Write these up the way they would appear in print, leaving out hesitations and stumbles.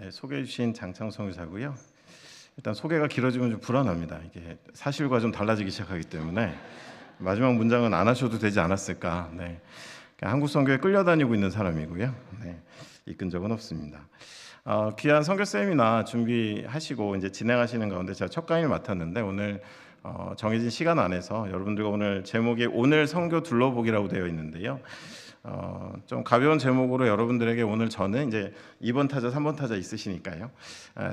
네, 소개해 주신 장창성 의사고요. 일단 소개가 길어지면 좀 불안합니다. 이게 사실과 좀 달라지기 시작하기 때문에 마지막 문장은 안 하셔도 되지 않았을까. 네, 한국 선교에 끌려다니고 있는 사람이고요. 네, 이끈 적은 없습니다. 귀한 선교 세미나 준비하시고 이제 진행하시는 가운데 제가 첫 강의를 맡았는데 오늘 정해진 시간 안에서 여러분들과 오늘 제목이 오늘 선교 둘러보기라고 되어 있는데요. 좀 가벼운 제목으로 여러분들에게 오늘 저는 이제 2번 타자, 3번 타자 있으시니까요.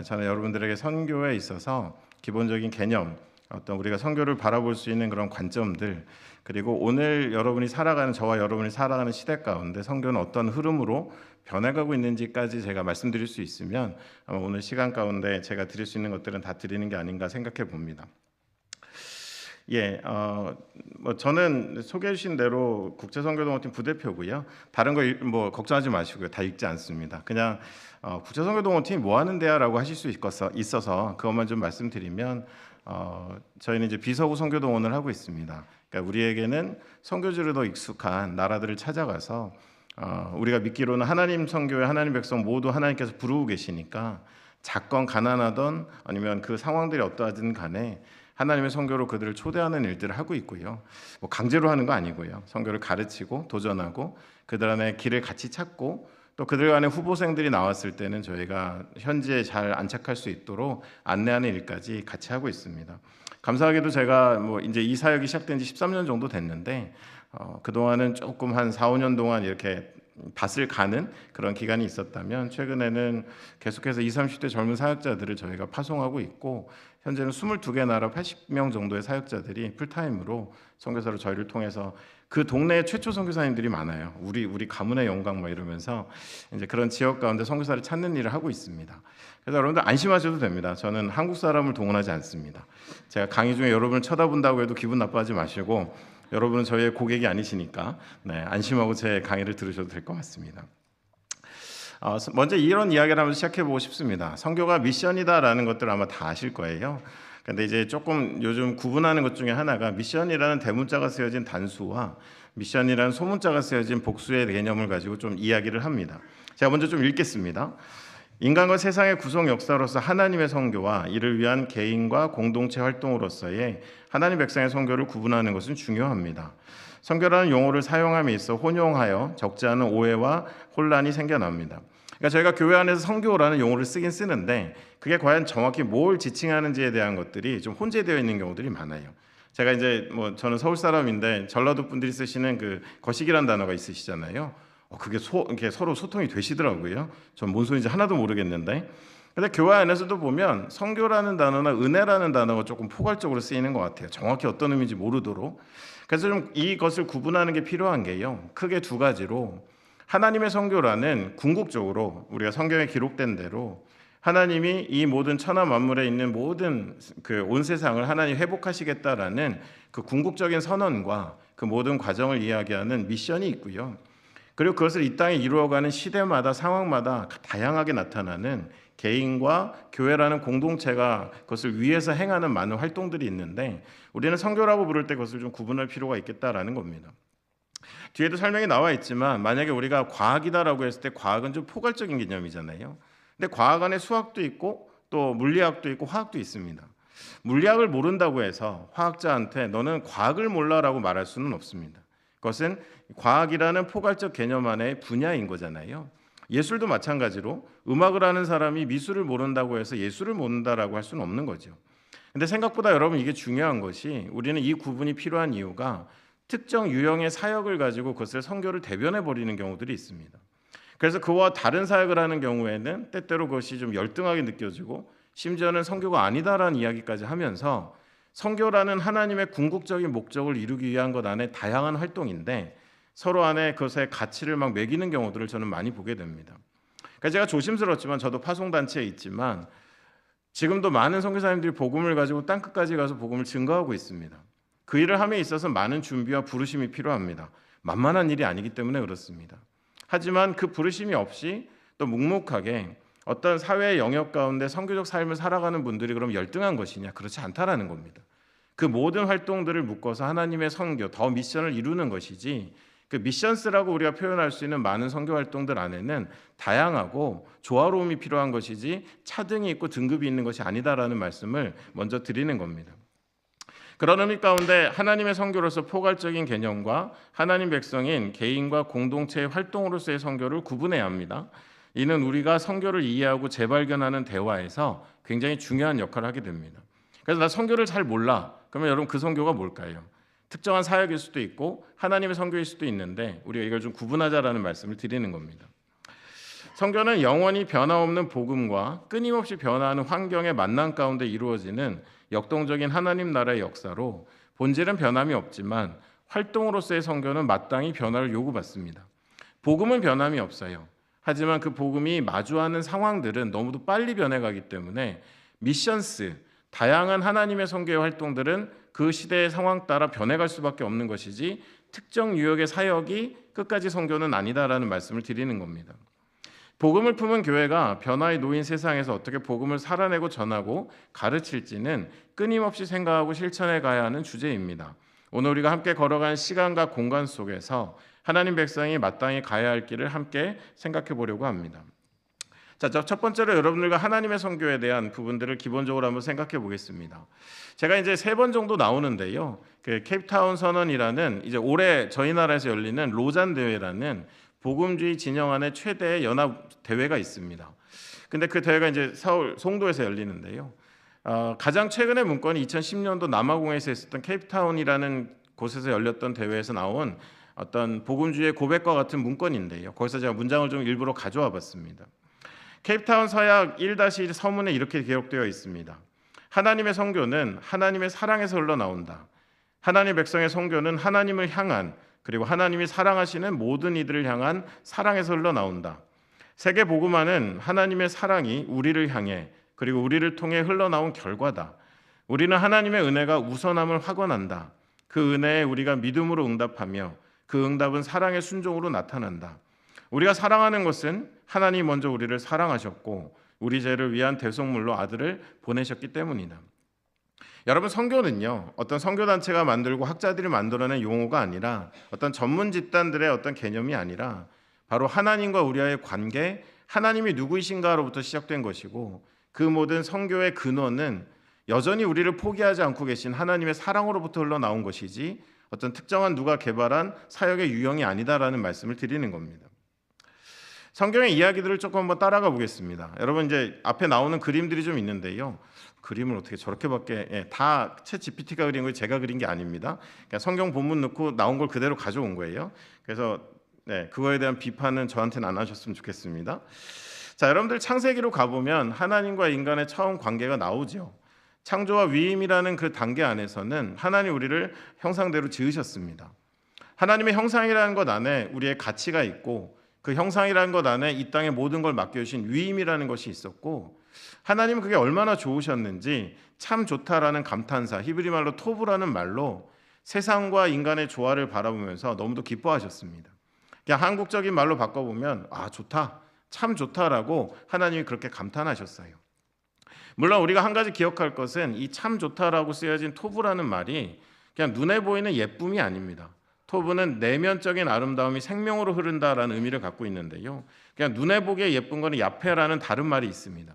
저는 여러분들에게 선교에 있어서 기본적인 개념, 어떤 우리가 선교를 바라볼 수 있는 그런 관점들, 그리고 오늘 여러분이 살아가는 저와 여러분이 살아가는 시대 가운데 선교는 어떤 흐름으로 변해가고 있는지까지 제가 말씀드릴 수 있으면 아마 오늘 시간 가운데 제가 드릴 수 있는 것들은 다 드리는 게 아닌가 생각해 봅니다. 저는 소개해 주신 대로 국제선교동호팀 부대표고요. 다른 거 걱정하지 마시고요. 다 읽지 않습니다. 그냥 국제선교동호팀이 뭐 하는 데야라고 하실 수 있어서 그것만 좀 말씀드리면 저희는 이제 비서구 선교동원을 하고 있습니다. 그러니까 우리에게는 선교지로 더 익숙한 나라들을 찾아가서 우리가 믿기로는 하나님 선교에 하나님 백성 모두 하나님께서 부르고 계시니까 작건 가난하던 아니면 그 상황들이 어떠하든 간에 하나님의 선교로 그들을 초대하는 일들을 하고 있고요. 뭐 강제로 하는 거 아니고요. 선교를 가르치고 도전하고 그들 안에 길을 같이 찾고 또 그들 간의 후보생들이 나왔을 때는 저희가 현지에 잘 안착할 수 있도록 안내하는 일까지 같이 하고 있습니다. 감사하게도 제가 뭐 이제 이 사역이 시작된 지 13년 정도 됐는데 그동안은 조금 한 4, 5년 동안 이렇게 밭을 가는 그런 기간이 있었다면 최근에는 계속해서 20, 30대 젊은 사역자들을 저희가 파송하고 있고 현재는 22개 나라 80명 정도의 사역자들이 풀타임으로 선교사로 저희를 통해서 그 동네에 최초 선교사님들이 많아요. 우리 가문의 영광 뭐 이러면서 이제 그런 지역 가운데 선교사를 찾는 일을 하고 있습니다. 그래서 여러분들 안심하셔도 됩니다. 저는 한국 사람을 동원하지 않습니다. 제가 강의 중에 여러분을 쳐다본다고 해도 기분 나빠하지 마시고 여러분은 저희의 고객이 아니시니까 안심하고 제 강의를 들으셔도 될 것 같습니다. 먼저 이런 이야기를 한번 시작해보고 싶습니다. 선교가 미션이다라는 것들 아마 다 아실 거예요. 근데 이제 조금 요즘 구분하는 것 중에 하나가 미션이라는 대문자가 쓰여진 단수와 미션이라는 소문자가 쓰여진 복수의 개념을 가지고 좀 이야기를 합니다. 제가 먼저 좀 읽겠습니다. 인간과 세상의 구성 역사로서 하나님의 선교와 이를 위한 개인과 공동체 활동으로서의 하나님 백성의 선교를 구분하는 것은 중요합니다. 선교라는 용어를 사용함에 있어 혼용하여 적지 않은 오해와 혼란이 생겨납니다. 그러니까 저희가 교회 안에서 선교라는 용어를 쓰긴 쓰는데 그게 과연 정확히 뭘 지칭하는지에 대한 것들이 좀 혼재되어 있는 경우들이 많아요. 제가 이제 저는 서울 사람인데 전라도 분들이 쓰시는 그 거시기란 단어가 있으시잖아요. 그게 이렇게 서로 소통이 되시더라고요. 전 뭔 소리인지 하나도 모르겠는데. 근데 교회 안에서도 보면 선교라는 단어나 은혜라는 단어가 조금 포괄적으로 쓰이는 것 같아요. 정확히 어떤 의미인지 모르도록. 그래서 좀 이것을 구분하는 게 필요한 게요. 크게 두 가지로 하나님의 선교라는 궁극적으로 우리가 성경에 기록된 대로 하나님이 이 모든 천하 만물에 있는 모든 그 온 세상을 하나님 회복하시겠다라는 그 궁극적인 선언과 그 모든 과정을 이야기하는 미션이 있고요. 그리고 그것을 이 땅에 이루어가는 시대마다 상황마다 다양하게 나타나는 개인과 교회라는 공동체가 그것을 위해서 행하는 많은 활동들이 있는데 우리는 선교라고 부를 때 그것을 좀 구분할 필요가 있겠다라는 겁니다. 뒤에도 설명이 나와 있지만 만약에 우리가 과학이다라고 했을 때 과학은 좀 포괄적인 개념이잖아요. 근데 과학 안에 수학도 있고 또 물리학도 있고 화학도 있습니다. 물리학을 모른다고 해서 화학자한테 너는 과학을 몰라라고 말할 수는 없습니다. 그것은 과학이라는 포괄적 개념 안의 분야인 거잖아요. 예술도 마찬가지로 음악을 하는 사람이 미술을 모른다고 해서 예술을 모른다라고 할 수는 없는 거죠. 근데 생각보다 여러분 이게 중요한 것이 우리는 이 구분이 필요한 이유가 특정 유형의 사역을 가지고 그것을 선교를 대변해 버리는 경우들이 있습니다. 그래서 그와 다른 사역을 하는 경우에는 때때로 그것이 좀 열등하게 느껴지고 심지어는 선교가 아니다라는 이야기까지 하면서 선교라는 하나님의 궁극적인 목적을 이루기 위한 것 안에 다양한 활동인데 서로 안에 그것의 가치를 막 매기는 경우들을 저는 많이 보게 됩니다. 그러니까 제가 조심스럽지만 저도 파송단체에 있지만 지금도 많은 선교사님들이 복음을 가지고 땅끝까지 가서 복음을 증거하고 있습니다. 그 일을 함에 있어서 많은 준비와 부르심이 필요합니다. 만만한 일이 아니기 때문에 그렇습니다. 하지만 그 부르심이 없이 또 묵묵하게 어떤 사회의 영역 가운데 선교적 삶을 살아가는 분들이 그럼 열등한 것이냐? 그렇지 않다라는 겁니다. 그 모든 활동들을 묶어서 하나님의 선교, 더 미션을 이루는 것이지 그 미션스라고 우리가 표현할 수 있는 많은 선교 활동들 안에는 다양하고 조화로움이 필요한 것이지 차등이 있고 등급이 있는 것이 아니다라는 말씀을 먼저 드리는 겁니다. 그런 의미 가운데 하나님의 선교로서 포괄적인 개념과 하나님 백성인 개인과 공동체의 활동으로서의 선교를 구분해야 합니다. 이는 우리가 선교를 이해하고 재발견하는 대화에서 굉장히 중요한 역할을 하게 됩니다. 그래서 나 선교를 잘 몰라. 그러면 여러분 그 선교가 뭘까요? 특정한 사역일 수도 있고 하나님의 선교일 수도 있는데 우리가 이걸 좀 구분하자라는 말씀을 드리는 겁니다. 선교는 영원히 변함없는 복음과 끊임없이 변화하는 환경의 만남 가운데 이루어지는 역동적인 하나님 나라의 역사로 본질은 변함이 없지만 활동으로서의 선교는 마땅히 변화를 요구받습니다. 복음은 변함이 없어요. 하지만 그 복음이 마주하는 상황들은 너무도 빨리 변해가기 때문에 미션스, 다양한 하나님의 선교의 활동들은 그 시대의 상황 따라 변해갈 수밖에 없는 것이지 특정 유역의 사역이 끝까지 선교는 아니다라는 말씀을 드리는 겁니다. 복음을 품은 교회가 변화에 놓인 세상에서 어떻게 복음을 살아내고 전하고 가르칠지는 끊임없이 생각하고 실천해 가야 하는 주제입니다. 오늘 우리가 함께 걸어간 시간과 공간 속에서 하나님 백성이 마땅히 가야 할 길을 함께 생각해 보려고 합니다. 자, 첫 번째로 여러분들과 하나님의 선교에 대한 부분들을 기본적으로 한번 생각해 보겠습니다. 제가 이제 3번 정도 나오는데요. 그 케이프타운 선언이라는 이제 올해 저희 나라에서 열리는 로잔 대회라는 복음주의 진영 안에 최대의 연합 대회가 있습니다. 근데 그 대회가 이제 서울 송도에서 열리는데요. 가장 최근의 문건이 2010년도 남아공에서 있었던 케이프타운이라는 곳에서 열렸던 대회에서 나온 어떤 복음주의의 고백과 같은 문건인데요. 거기서 제가 문장을 좀 일부러 가져와 봤습니다. 케이프타운 서약 1-1 서문에 이렇게 기록되어 있습니다. 하나님의 선교는 하나님의 사랑에서 흘러나온다. 하나님의 백성의 선교는 하나님을 향한 그리고 하나님이 사랑하시는 모든 이들을 향한 사랑에서 흘러나온다. 세계 복음화는 하나님의 사랑이 우리를 향해 그리고 우리를 통해 흘러나온 결과다. 우리는 하나님의 은혜가 우선함을 확언한다. 그 은혜에 우리가 믿음으로 응답하며 그 응답은 사랑의 순종으로 나타난다. 우리가 사랑하는 것은 하나님이 먼저 우리를 사랑하셨고 우리 죄를 위한 대속물로 아들을 보내셨기 때문이다. 여러분, 선교는요, 어떤 선교단체가 만들고 학자들이 만들어낸 용어가 아니라 어떤 전문 집단들의 어떤 개념이 아니라 바로 하나님과 우리와의 관계, 하나님이 누구이신가로부터 시작된 것이고 그 모든 선교의 근원은 여전히 우리를 포기하지 않고 계신 하나님의 사랑으로부터 흘러나온 것이지 어떤 특정한 누가 개발한 사역의 유형이 아니다라는 말씀을 드리는 겁니다. 성경의 이야기들을 조금 한번 따라가 보겠습니다. 여러분, 이제 앞에 나오는 그림들이 좀 있는데요. 그림을 어떻게 저렇게밖에 다 챗 GPT가 그린 거예요. 제가 그린 게 아닙니다. 그러니까 성경 본문 넣고 나온 걸 그대로 가져온 거예요. 그래서 그거에 대한 비판은 저한테는 안 하셨으면 좋겠습니다. 자, 여러분들 창세기로 가보면 하나님과 인간의 처음 관계가 나오죠. 창조와 위임이라는 그 단계 안에서는 하나님 우리를 형상대로 지으셨습니다. 하나님의 형상이라는 것 안에 우리의 가치가 있고 그 형상이라는 것 안에 이 땅의 모든 걸 맡겨주신 위임이라는 것이 있었고 하나님은 그게 얼마나 좋으셨는지 참 좋다라는 감탄사, 히브리 말로 토브라는 말로 세상과 인간의 조화를 바라보면서 너무도 기뻐하셨습니다. 그냥 한국적인 말로 바꿔보면 좋다, 참 좋다라고 하나님이 그렇게 감탄하셨어요. 물론 우리가 한 가지 기억할 것은 이 참 좋다라고 쓰여진 토브라는 말이 그냥 눈에 보이는 예쁨이 아닙니다. 토브는 내면적인 아름다움이 생명으로 흐른다라는 의미를 갖고 있는데요. 그냥 눈에 보기에 예쁜 거는 야페라는 다른 말이 있습니다.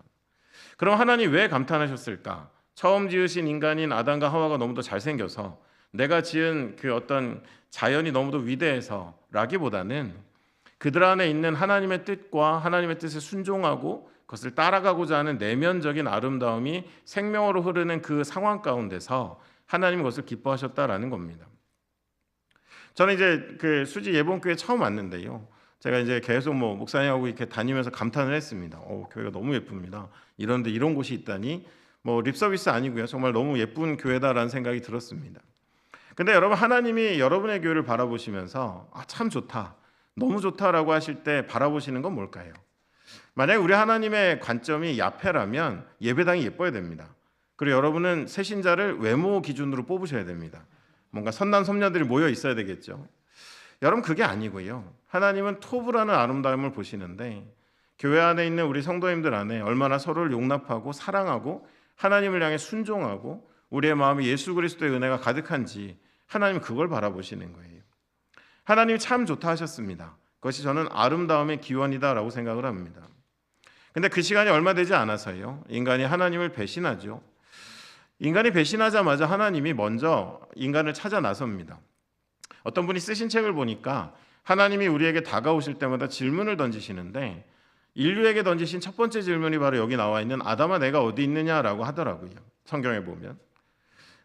그럼 하나님 왜 감탄하셨을까? 처음 지으신 인간인 아담과 하와가 너무도 잘생겨서 내가 지은 그 어떤 자연이 너무도 위대해서라기보다는 그들 안에 있는 하나님의 뜻과 하나님의 뜻에 순종하고 그것을 따라가고자 하는 내면적인 아름다움이 생명으로 흐르는 그 상황 가운데서 하나님이 그것을 기뻐하셨다라는 겁니다. 저는 이제 그 수지 예본교회 처음 왔는데요. 제가 이제 계속 목사님하고 이렇게 다니면서 감탄을 했습니다. 교회가 너무 예쁩니다. 이런데 이런 곳이 있다니 립 서비스 아니고요. 정말 너무 예쁜 교회다라는 생각이 들었습니다. 근데 여러분, 하나님이 여러분의 교회를 바라보시면서 참 좋다, 너무 좋다라고 하실 때 바라보시는 건 뭘까요? 만약에 우리 하나님의 관점이 야페라면 예배당이 예뻐야 됩니다. 그리고 여러분은 새신자를 외모 기준으로 뽑으셔야 됩니다. 뭔가 선남 선녀들이 모여 있어야 되겠죠. 여러분, 그게 아니고요. 하나님은 토브라는 아름다움을 보시는데 교회 안에 있는 우리 성도님들 안에 얼마나 서로를 용납하고 사랑하고 하나님을 향해 순종하고 우리의 마음에 예수 그리스도의 은혜가 가득한지 하나님은 그걸 바라보시는 거예요. 하나님이 참 좋다 하셨습니다. 그것이 저는 아름다움의 기원이다라고 생각을 합니다. 근데 그 시간이 얼마 되지 않아서요, 인간이 하나님을 배신하죠. 인간이 배신하자마자 하나님이 먼저 인간을 찾아 나섭니다. 어떤 분이 쓰신 책을 보니까 하나님이 우리에게 다가오실 때마다 질문을 던지시는데, 인류에게 던지신 첫 번째 질문이 바로 여기 나와 있는 아담아 내가 어디 있느냐라고 하더라고요. 성경에 보면.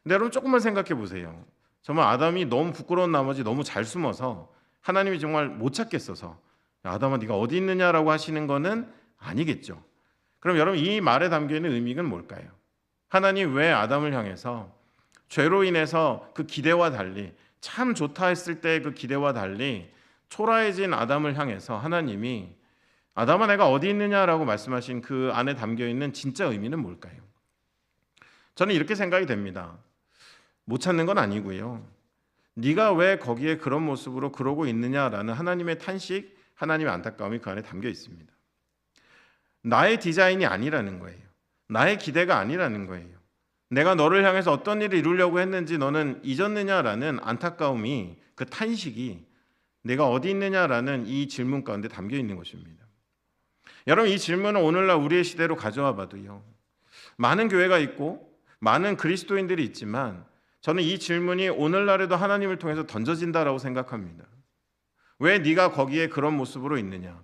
근데 여러분 조금만 생각해 보세요. 정말 아담이 너무 부끄러운 나머지 너무 잘 숨어서 하나님이 정말 못 찾겠어서 아담아 네가 어디 있느냐라고 하시는 거는 아니겠죠. 그럼 여러분 이 말에 담겨있는 의미는 뭘까요? 하나님 왜 아담을 향해서 죄로 인해서 그 기대와 달리, 참 좋다 했을 때 그 기대와 달리 초라해진 아담을 향해서 하나님이 아담아 내가 어디 있느냐라고 말씀하신 그 안에 담겨있는 진짜 의미는 뭘까요? 저는 이렇게 생각이 됩니다. 못 찾는 건 아니고요, 네가 왜 거기에 그런 모습으로 그러고 있느냐라는 하나님의 탄식, 하나님의 안타까움이 그 안에 담겨 있습니다. 나의 디자인이 아니라는 거예요. 나의 기대가 아니라는 거예요. 내가 너를 향해서 어떤 일을 이루려고 했는지 너는 잊었느냐라는 안타까움이, 그 탄식이 내가 어디 있느냐라는 이 질문 가운데 담겨 있는 것입니다. 여러분 이 질문을 오늘날 우리의 시대로 가져와 봐도요, 많은 교회가 있고 많은 그리스도인들이 있지만 저는 이 질문이 오늘날에도 하나님을 통해서 던져진다라고 생각합니다. 왜 네가 거기에 그런 모습으로 있느냐?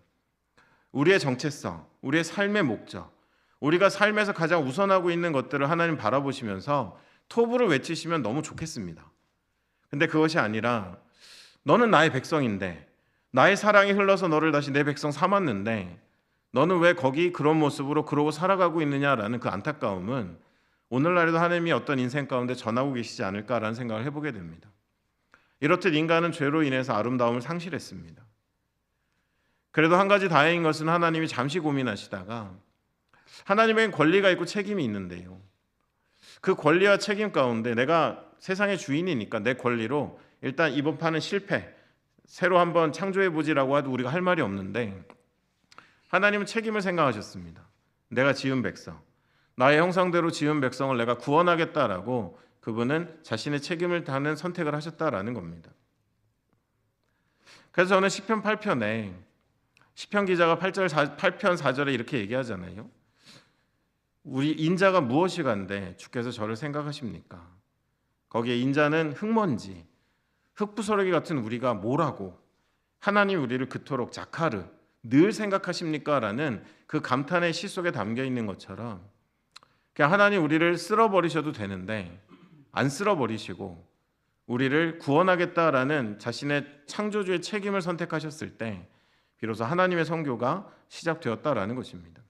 우리의 정체성, 우리의 삶의 목적, 우리가 삶에서 가장 우선하고 있는 것들을 하나님 바라보시면서 토부를 외치시면 너무 좋겠습니다. 근데 그것이 아니라 너는 나의 백성인데, 나의 사랑이 흘러서 너를 다시 내 백성 삼았는데 너는 왜 거기 그런 모습으로 그러고 살아가고 있느냐라는 그 안타까움은 오늘날에도 하나님이 어떤 인생 가운데 전하고 계시지 않을까라는 생각을 해보게 됩니다. 이렇듯 인간은 죄로 인해서 아름다움을 상실했습니다. 그래도 한 가지 다행인 것은 하나님이 잠시 고민하시다가, 하나님에겐 권리가 있고 책임이 있는데요, 그 권리와 책임 가운데 내가 세상의 주인이니까 내 권리로 일단 이번 판은 실패, 새로 한번 창조해보지라고 해도 우리가 할 말이 없는데, 하나님은 책임을 생각하셨습니다. 내가 지은 백성, 나의 형상대로 지은 백성을 내가 구원하겠다라고 그분은 자신의 책임을 다하는 선택을 하셨다라는 겁니다. 그래서 저는 시편 8편에 시편 기자가 8편 4절에 이렇게 얘기하잖아요. 우리 인자가 무엇이간데 주께서 저를 생각하십니까? 거기에 인자는 흙먼지, 흙부스러기 같은 우리가 뭐라고 하나님 우리를 그토록 자카르 늘 생각하십니까? 라는 그 감탄의 시 속에 담겨 있는 것처럼, 그냥 하나님 우리를 쓸어버리셔도 되는데 안 쓸어버리시고 우리를 구원하겠다라는 자신의 창조주의 책임을 선택하셨을 때 비로소 하나님의 선교가 시작되었다라는 것입니다.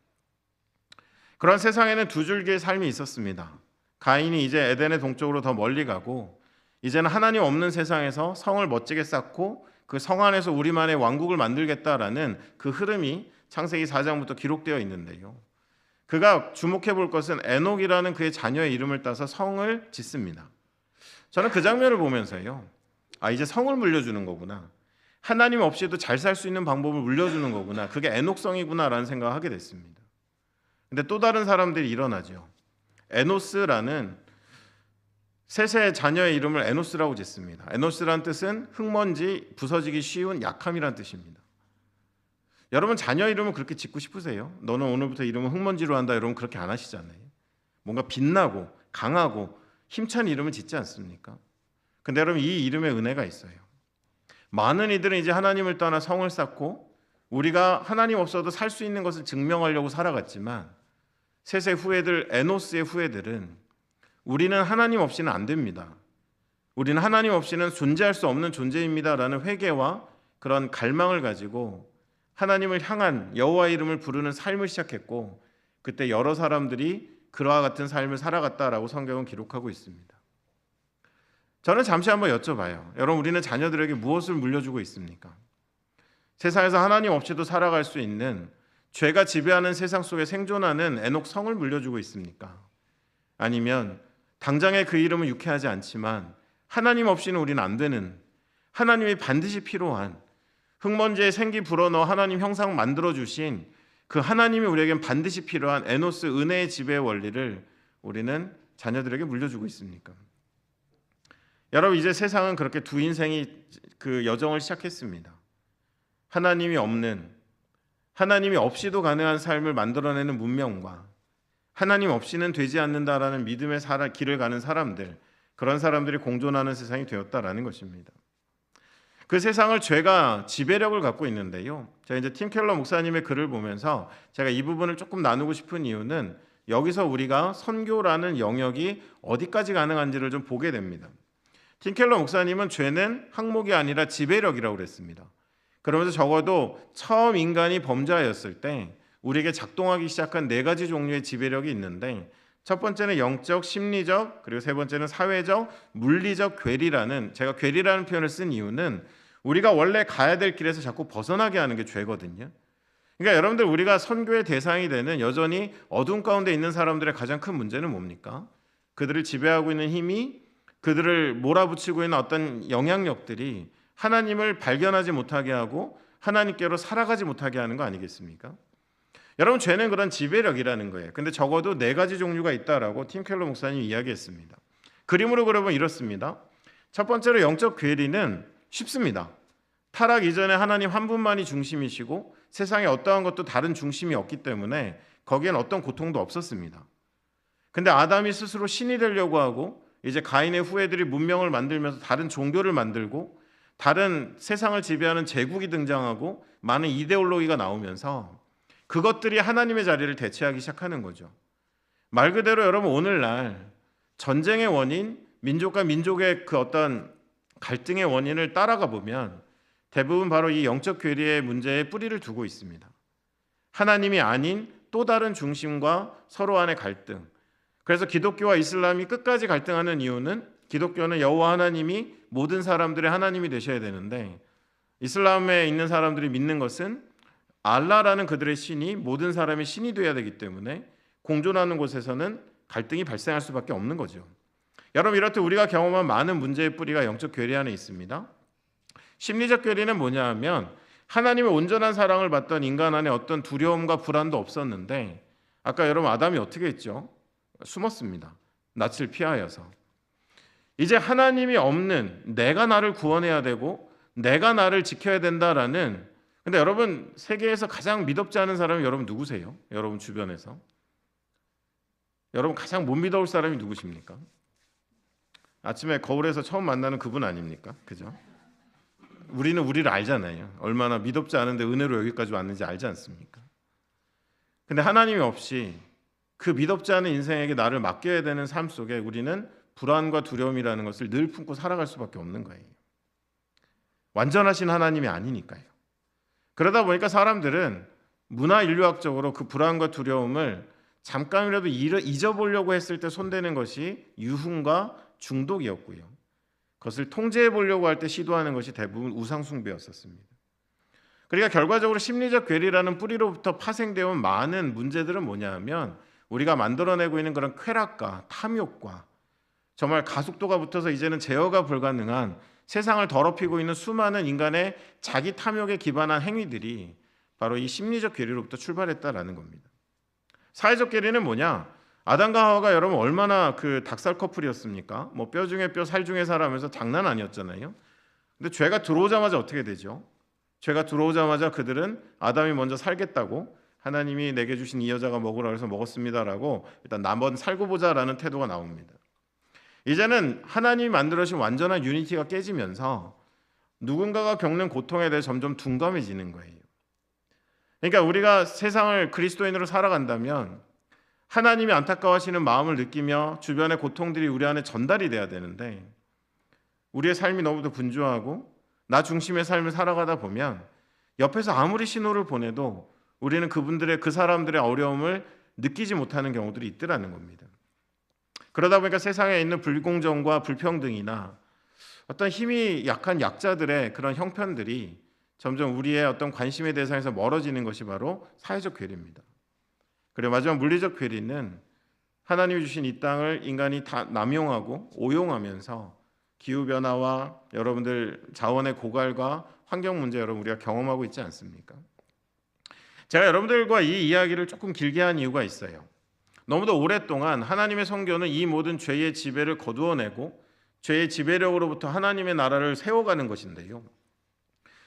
그런 세상에는 두 줄기의 삶이 있었습니다. 가인이 이제 에덴의 동쪽으로 더 멀리 가고, 이제는 하나님 없는 세상에서 성을 멋지게 쌓고 그 성 안에서 우리만의 왕국을 만들겠다라는 그 흐름이 창세기 4장부터 기록되어 있는데요, 그가 주목해 볼 것은 에녹이라는 그의 자녀의 이름을 따서 성을 짓습니다. 저는 그 장면을 보면서요, 이제 성을 물려주는 거구나, 하나님 없이도 잘 살 수 있는 방법을 물려주는 거구나, 그게 에녹성이구나라는 생각을 하게 됐습니다. 근데 또 다른 사람들이 일어나죠. 에노스라는 셋의 자녀의 이름을 에노스라고 짓습니다. 에노스라는 뜻은 흙먼지, 부서지기 쉬운 약함이라는 뜻입니다. 여러분 자녀 이름을 그렇게 짓고 싶으세요? 너는 오늘부터 이름은 흙먼지로 한다, 여러분 그렇게 안 하시잖아요. 뭔가 빛나고 강하고 힘찬 이름을 짓지 않습니까? 근데 여러분 이 이름에 은혜가 있어요. 많은 이들은 이제 하나님을 떠나 성을 쌓고 우리가 하나님 없어도 살 수 있는 것을 증명하려고 살아갔지만, 셋의 후예들, 에노스의 후예들은 우리는 하나님 없이는 안 됩니다, 우리는 하나님 없이는 존재할 수 없는 존재입니다라는 회개와 그런 갈망을 가지고 하나님을 향한 여호와 이름을 부르는 삶을 시작했고, 그때 여러 사람들이 그와 같은 삶을 살아갔다라고 성경은 기록하고 있습니다. 저는 잠시 한번 여쭤봐요. 여러분 우리는 자녀들에게 무엇을 물려주고 있습니까? 세상에서 하나님 없이도 살아갈 수 있는, 죄가 지배하는 세상 속에 생존하는 에녹 성을 물려주고 있습니까? 아니면 당장의 그 이름은 유쾌하지 않지만 하나님 없이는 우리는 안 되는, 하나님이 반드시 필요한, 흙먼지에 생기 불어넣어 하나님 형상 만들어주신 그 하나님이 우리에겐 반드시 필요한 에노스 은혜의 지배의 원리를 우리는 자녀들에게 물려주고 있습니까? 여러분 이제 세상은 그렇게 두 인생이 그 여정을 시작했습니다. 하나님이 없는, 하나님이 없이도 가능한 삶을 만들어내는 문명과 하나님 없이는 되지 않는다라는 믿음의 길을 가는 사람들, 그런 사람들이 공존하는 세상이 되었다라는 것입니다. 그 세상을 죄가 지배력을 갖고 있는데요. 제가 이제 팀 켈러 목사님의 글을 보면서 제가 이 부분을 조금 나누고 싶은 이유는 여기서 우리가 선교라는 영역이 어디까지 가능한지를 좀 보게 됩니다. 팀 켈러 목사님은 죄는 항목이 아니라 지배력이라고 그랬습니다. 그러면서 적어도 처음 인간이 범죄하였을 때 우리에게 작동하기 시작한 4가지 종류의 지배력이 있는데, 첫 번째는 영적, 심리적, 그리고 세 번째는 사회적, 물리적 괴리라는, 제가 괴리라는 표현을 쓴 이유는 우리가 원래 가야 될 길에서 자꾸 벗어나게 하는 게 죄거든요. 그러니까 여러분들, 우리가 선교의 대상이 되는 여전히 어둠 가운데 있는 사람들의 가장 큰 문제는 뭡니까? 그들을 지배하고 있는 힘이, 그들을 몰아붙이고 있는 어떤 영향력들이 하나님을 발견하지 못하게 하고 하나님께로 살아가지 못하게 하는 거 아니겠습니까? 여러분, 죄는 그런 지배력이라는 거예요. 근데 적어도 4가지 종류가 있다라고 팀 켈러 목사님이 이야기했습니다. 그림으로 그려보면 이렇습니다. 첫 번째로 영적 괴리는 쉽습니다. 타락 이전에 하나님 한 분만이 중심이시고 세상에 어떠한 것도 다른 중심이 없기 때문에 거기엔 어떤 고통도 없었습니다. 근데 아담이 스스로 신이 되려고 하고 이제 가인의 후예들이 문명을 만들면서 다른 종교를 만들고 다른 세상을 지배하는 제국이 등장하고 많은 이데올로기가 나오면서 그것들이 하나님의 자리를 대체하기 시작하는 거죠. 말 그대로 여러분, 오늘날 전쟁의 원인, 민족과 민족의 그 어떤 갈등의 원인을 따라가 보면 대부분 바로 이 영적 괴리의 문제에 뿌리를 두고 있습니다. 하나님이 아닌 또 다른 중심과 서로 간의 갈등. 그래서 기독교와 이슬람이 끝까지 갈등하는 이유는, 기독교는 여호와 하나님이 모든 사람들의 하나님이 되셔야 되는데 이슬람에 있는 사람들이 믿는 것은 알라라는 그들의 신이 모든 사람의 신이 되어야 되기 때문에 공존하는 곳에서는 갈등이 발생할 수밖에 없는 거죠. 여러분, 이렇듯 우리가 경험한 많은 문제의 뿌리가 영적 괴리 안에 있습니다. 심리적 괴리는 뭐냐 하면, 하나님의 온전한 사랑을 받던 인간 안에 어떤 두려움과 불안도 없었는데, 아까 여러분 아담이 어떻게 했죠? 숨었습니다. 낯을 피하여서. 이제 하나님이 없는, 내가 나를 구원해야 되고 내가 나를 지켜야 된다라는, 근데 여러분, 세계에서 가장 믿음지 않은 사람이 여러분 누구세요? 여러분 주변에서 여러분 가장 못 믿어올 사람이 누구십니까? 아침에 거울에서 처음 만나는 그분 아닙니까? 그죠? 우리는 우리를 알잖아요. 얼마나 믿음지 않은데 은혜로 여기까지 왔는지 알지 않습니까? 근데 하나님이 없이 그 믿음지 않은 인생에게 나를 맡겨야 되는 삶 속에 우리는 불안과 두려움이라는 것을 늘 품고 살아갈 수밖에 없는 거예요. 완전하신 하나님이 아니니까요. 그러다 보니까 사람들은 문화 인류학적으로 그 불안과 두려움을 잠깐이라도 잊어보려고 했을 때 손대는 것이 유흥과 중독이었고요. 그것을 통제해 보려고 할 때 시도하는 것이 대부분 우상 숭배였었습니다. 그러니까 결과적으로 심리적 괴리라는 뿌리로부터 파생되어 온 많은 문제들은 뭐냐 하면, 우리가 만들어내고 있는 그런 쾌락과 탐욕과 정말 가속도가 붙어서 이제는 제어가 불가능한 세상을 더럽히고 있는 수많은 인간의 자기 탐욕에 기반한 행위들이 바로 이 심리적 괴리로부터 출발했다라는 겁니다. 사회적 괴리는 뭐냐? 아담과 하와가 여러분 얼마나 그 닭살 커플이었습니까? 뭐 뼈 중에 뼈, 살 중에 살 하면서 장난 아니었잖아요. 근데 죄가 들어오자마자 어떻게 되죠? 죄가 들어오자마자 그들은 아담이 먼저 살겠다고, 하나님이 내게 주신 이 여자가 먹으라 해서 먹었습니다라고 일단 나 한번 살고 보자라는 태도가 나옵니다. 이제는 하나님이 만들어주신 완전한 유니티가 깨지면서 누군가가 겪는 고통에 대해 점점 둔감해지는 거예요. 그러니까 우리가 세상을 그리스도인으로 살아간다면 하나님이 안타까워하시는 마음을 느끼며 주변의 고통들이 우리 안에 전달이 돼야 되는데, 우리의 삶이 너무도 분주하고 나 중심의 삶을 살아가다 보면 옆에서 아무리 신호를 보내도 우리는 그 사람들의 어려움을 느끼지 못하는 경우들이 있더라는 겁니다. 그러다 보니까 세상에 있는 불공정과 불평등이나 어떤 힘이 약한 약자들의 그런 형편들이 점점 우리의 어떤 관심의 대상에서 멀어지는 것이 바로 사회적 괴리입니다. 그리고 마지막 물리적 괴리는, 하나님이 주신 이 땅을 인간이 다 남용하고 오용하면서 기후변화와 여러분들 자원의 고갈과 환경 문제 여러분 우리가 경험하고 있지 않습니까? 제가 여러분들과 이 이야기를 조금 길게 한 이유가 있어요. 너무도 오랫동안 하나님의 선교는 이 모든 죄의 지배를 거두어내고 죄의 지배력으로부터 하나님의 나라를 세워가는 것인데요.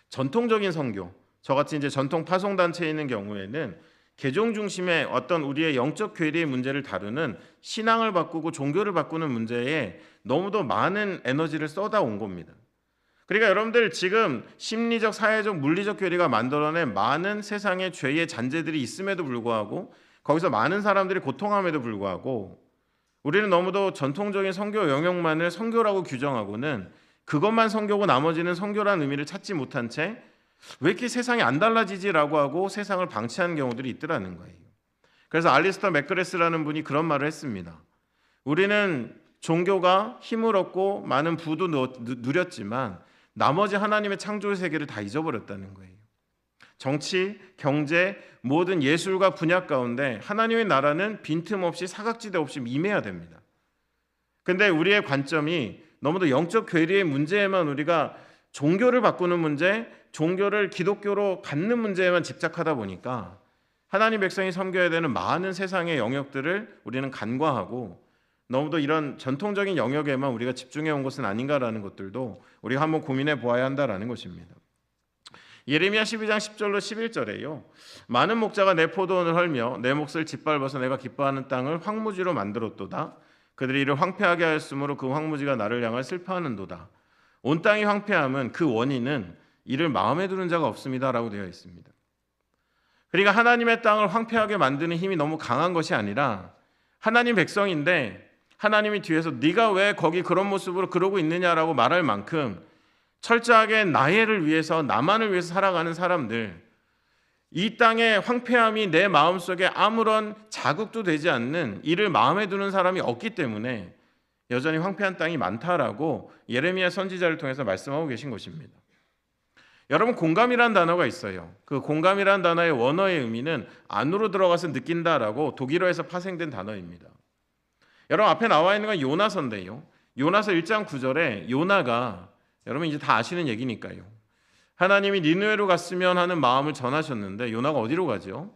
전통적인 선교, 저같이 이제 전통 파송 단체에 있는 경우에는 개종 중심의 어떤 우리의 영적 괴리의 문제를 다루는 신앙을 바꾸고 종교를 바꾸는 문제에 너무도 많은 에너지를 쏟아온 겁니다. 그러니까 여러분들 지금 심리적, 사회적, 물리적 괴리가 만들어낸 많은 세상의 죄의 잔재들이 있음에도 불구하고 거기서 많은 사람들이 고통함에도 불구하고 우리는 너무도 전통적인 선교 영역만을 선교라고 규정하고는 그것만 선교고 나머지는 선교라는 의미를 찾지 못한 채 왜 이렇게 세상이 안 달라지지라고 하고 세상을 방치하는 경우들이 있더라는 거예요. 그래서 알리스터 맥그레스라는 분이 그런 말을 했습니다. 우리는 종교가 힘을 얻고 많은 부도 누렸지만 나머지 하나님의 창조의 세계를 다 잊어버렸다는 거예요. 정치, 경제, 모든 예술과 분야 가운데 하나님의 나라는 빈틈없이 사각지대 없이 임해야 됩니다. 근데 우리의 관점이 너무도 영적 괴리의 문제에만 우리가 종교를 바꾸는 문제, 종교를 기독교로 갖는 문제에만 집착하다 보니까 하나님 백성이 섬겨야 되는 많은 세상의 영역들을 우리는 간과하고 너무도 이런 전통적인 영역에만 우리가 집중해 온 것은 아닌가라는 것들도 우리가 한번 고민해 보아야 한다라는 것입니다. 예레미야 12장 10절로 11절에요. 많은 목자가 내 포도원을 헐며 내 몫을 짓밟아서 내가 기뻐하는 땅을 황무지로 만들었도다. 그들이 이를 황폐하게 하였으므로 그 황무지가 나를 향하여 슬퍼하는도다. 온 땅이 황폐함은 그 원인은 이를 마음에 두는 자가 없습니다라고 되어 있습니다. 그러니까 하나님의 땅을 황폐하게 만드는 힘이 너무 강한 것이 아니라 하나님 백성인데 하나님이 뒤에서 네가 왜 거기 그런 모습으로 그러고 있느냐라고 말할 만큼 철저하게 나를 위해서 나만을 위해서 살아가는 사람들, 이 땅의 황폐함이 내 마음속에 아무런 자극도 되지 않는 이를 마음에 두는 사람이 없기 때문에 여전히 황폐한 땅이 많다라고 예레미야 선지자를 통해서 말씀하고 계신 것입니다. 여러분, 공감이라는 단어가 있어요. 그 공감이라는 단어의 원어의 의미는 안으로 들어가서 느낀다라고 독일어에서 파생된 단어입니다. 여러분, 앞에 나와 있는 건 요나서인데요. 요나서 1장 9절에 요나가, 여러분 이제 다 아시는 얘기니까요, 하나님이 니느웨로 갔으면 하는 마음을 전하셨는데 요나가 어디로 가죠?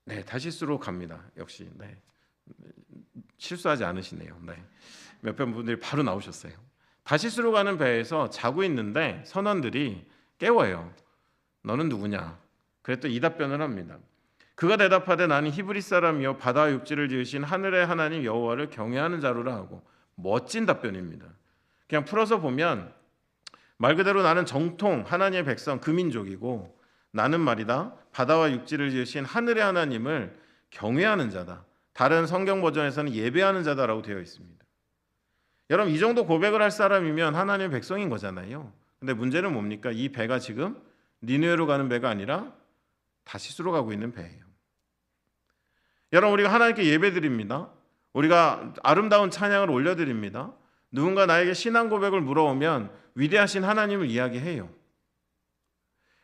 네, 다시스로 갑니다. 역시 실수하지 않으시네요. 몇몇 분들이 바로 나오셨어요. 다시스로 가는 배에서 자고 있는데 선원들이 깨워요. 너는 누구냐? 그랬더니 이 답변을 합니다. 그가 대답하되 나는 히브리 사람이요 바다와 육지를 지으신 하늘의 하나님 여호와를 경외하는 자로라 하고. 멋진 답변입니다. 그냥 풀어서 보면 말 그대로 나는 정통 하나님의 백성 그 민족이고 나는 말이다 바다와 육지를 지으신 하늘의 하나님을 경외하는 자다. 다른 성경 버전에서는 예배하는 자다라고 되어 있습니다. 여러분, 이 정도 고백을 할 사람이면 하나님의 백성인 거잖아요. 근데 문제는 뭡니까? 이 배가 지금 니느웨로 가는 배가 아니라 다시스로 가고 있는 배예요. 여러분, 우리가 하나님께 예배드립니다. 우리가 아름다운 찬양을 올려드립니다. 누군가 나에게 신앙 고백을 물어오면 위대하신 하나님을 이야기해요.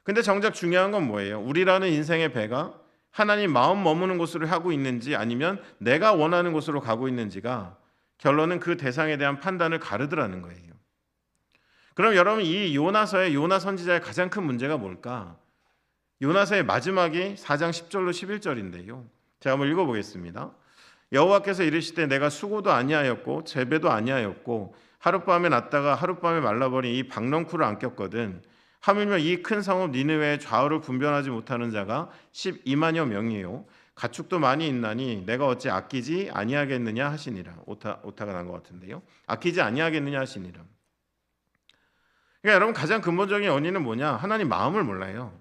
근데 정작 중요한 건 뭐예요? 우리라는 인생의 배가 하나님 마음 머무는 곳으로 하고 있는지 아니면 내가 원하는 곳으로 가고 있는지가 결론은 그 대상에 대한 판단을 가르더라는 거예요. 그럼 여러분, 이 요나서의 요나 선지자의 가장 큰 문제가 뭘까? 요나서의 마지막이 4장 10절로 11절인데요. 제가 한번 읽어보겠습니다. 여호와께서 이르시되 내가 수고도 아니하였고 재배도 아니하였고 하룻밤에 났다가 하룻밤에 말라버린 이 박넝쿨을 안 꼈거든. 하물며 이 큰 성읍 니느웨의 좌우를 분별하지 못하는 자가 12만여 명이요 가축도 많이 있나니 내가 어찌 아끼지 아니하겠느냐 하시니라. 오타가 난 것 같은데요. 아끼지 아니하겠느냐 하시니라. 그러니까 여러분, 가장 근본적인 원인은 뭐냐? 하나님 마음을 몰라요.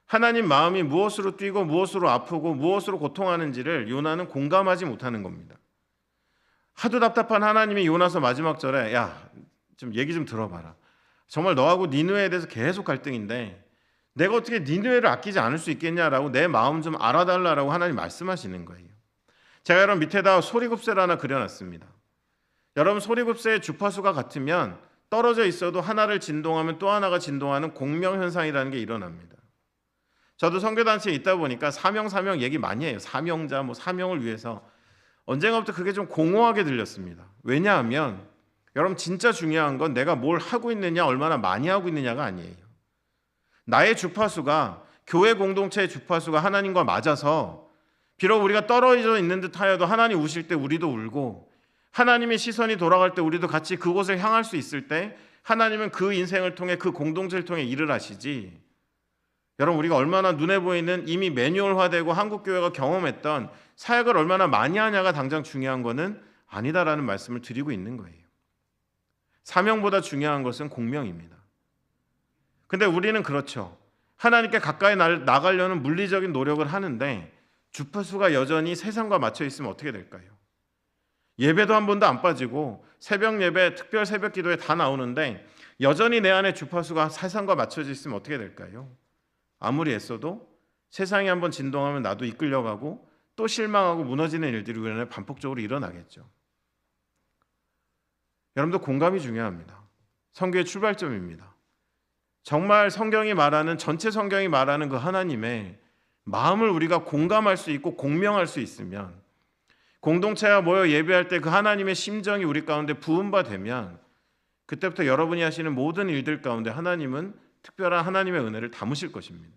하나님 마음이 무엇으로 뛰고 무엇으로 아프고 무엇으로 고통하는지를 요나는 공감하지 못하는 겁니다. 하도 답답한 하나님이 요나서 마지막 절에 야, 좀 얘기 좀 들어봐라. 정말 너하고 니느웨에 대해서 계속 갈등인데 내가 어떻게 니느웨를 아끼지 않을 수 있겠냐라고 내 마음 좀 알아달라라고 하나님 말씀하시는 거예요. 제가 여러분 밑에다 소리굽새를 하나 그려놨습니다. 여러분, 소리굽새의 주파수가 같으면 떨어져 있어도 하나를 진동하면 또 하나가 진동하는 공명현상이라는 게 일어납니다. 저도 선교단체에 있다 보니까 사명 얘기 많이 해요. 사명자, 사명을 위해서. 언젠가부터 그게 좀 공허하게 들렸습니다. 왜냐하면 여러분, 진짜 중요한 건 내가 뭘 하고 있느냐, 얼마나 많이 하고 있느냐가 아니에요. 나의 주파수가, 교회 공동체의 주파수가 하나님과 맞아서 비록 우리가 떨어져 있는 듯 하여도 하나님 우실 때 우리도 울고, 하나님의 시선이 돌아갈 때 우리도 같이 그곳을 향할 수 있을 때 하나님은 그 인생을 통해 그 공동체를 통해 일을 하시지. 여러분, 우리가 얼마나 눈에 보이는 이미 매뉴얼화되고 한국교회가 경험했던 사역을 얼마나 많이 하냐가 당장 중요한 것은 아니다라는 말씀을 드리고 있는 거예요. 사명보다 중요한 것은 공명입니다. 근데 우리는 그렇죠. 하나님께 가까이 나가려는 물리적인 노력을 하는데 주파수가 여전히 세상과 맞춰 있으면 어떻게 될까요? 예배도 한 번도 안 빠지고 새벽 예배, 특별 새벽 기도에 다 나오는데 여전히 내 안에 주파수가 세상과 맞춰져 있으면 어떻게 될까요? 아무리 애써도 세상이 한번 진동하면 나도 이끌려가고 또 실망하고 무너지는 일들이 우리 안에 반복적으로 일어나겠죠. 여러분도 공감이 중요합니다. 선교의 출발점입니다. 정말 성경이 말하는, 전체 성경이 말하는 그 하나님의 마음을 우리가 공감할 수 있고 공명할 수 있으면, 공동체가 모여 예배할 때 그 하나님의 심정이 우리 가운데 부음바 되면 그때부터 여러분이 하시는 모든 일들 가운데 하나님은 특별한 하나님의 은혜를 담으실 것입니다.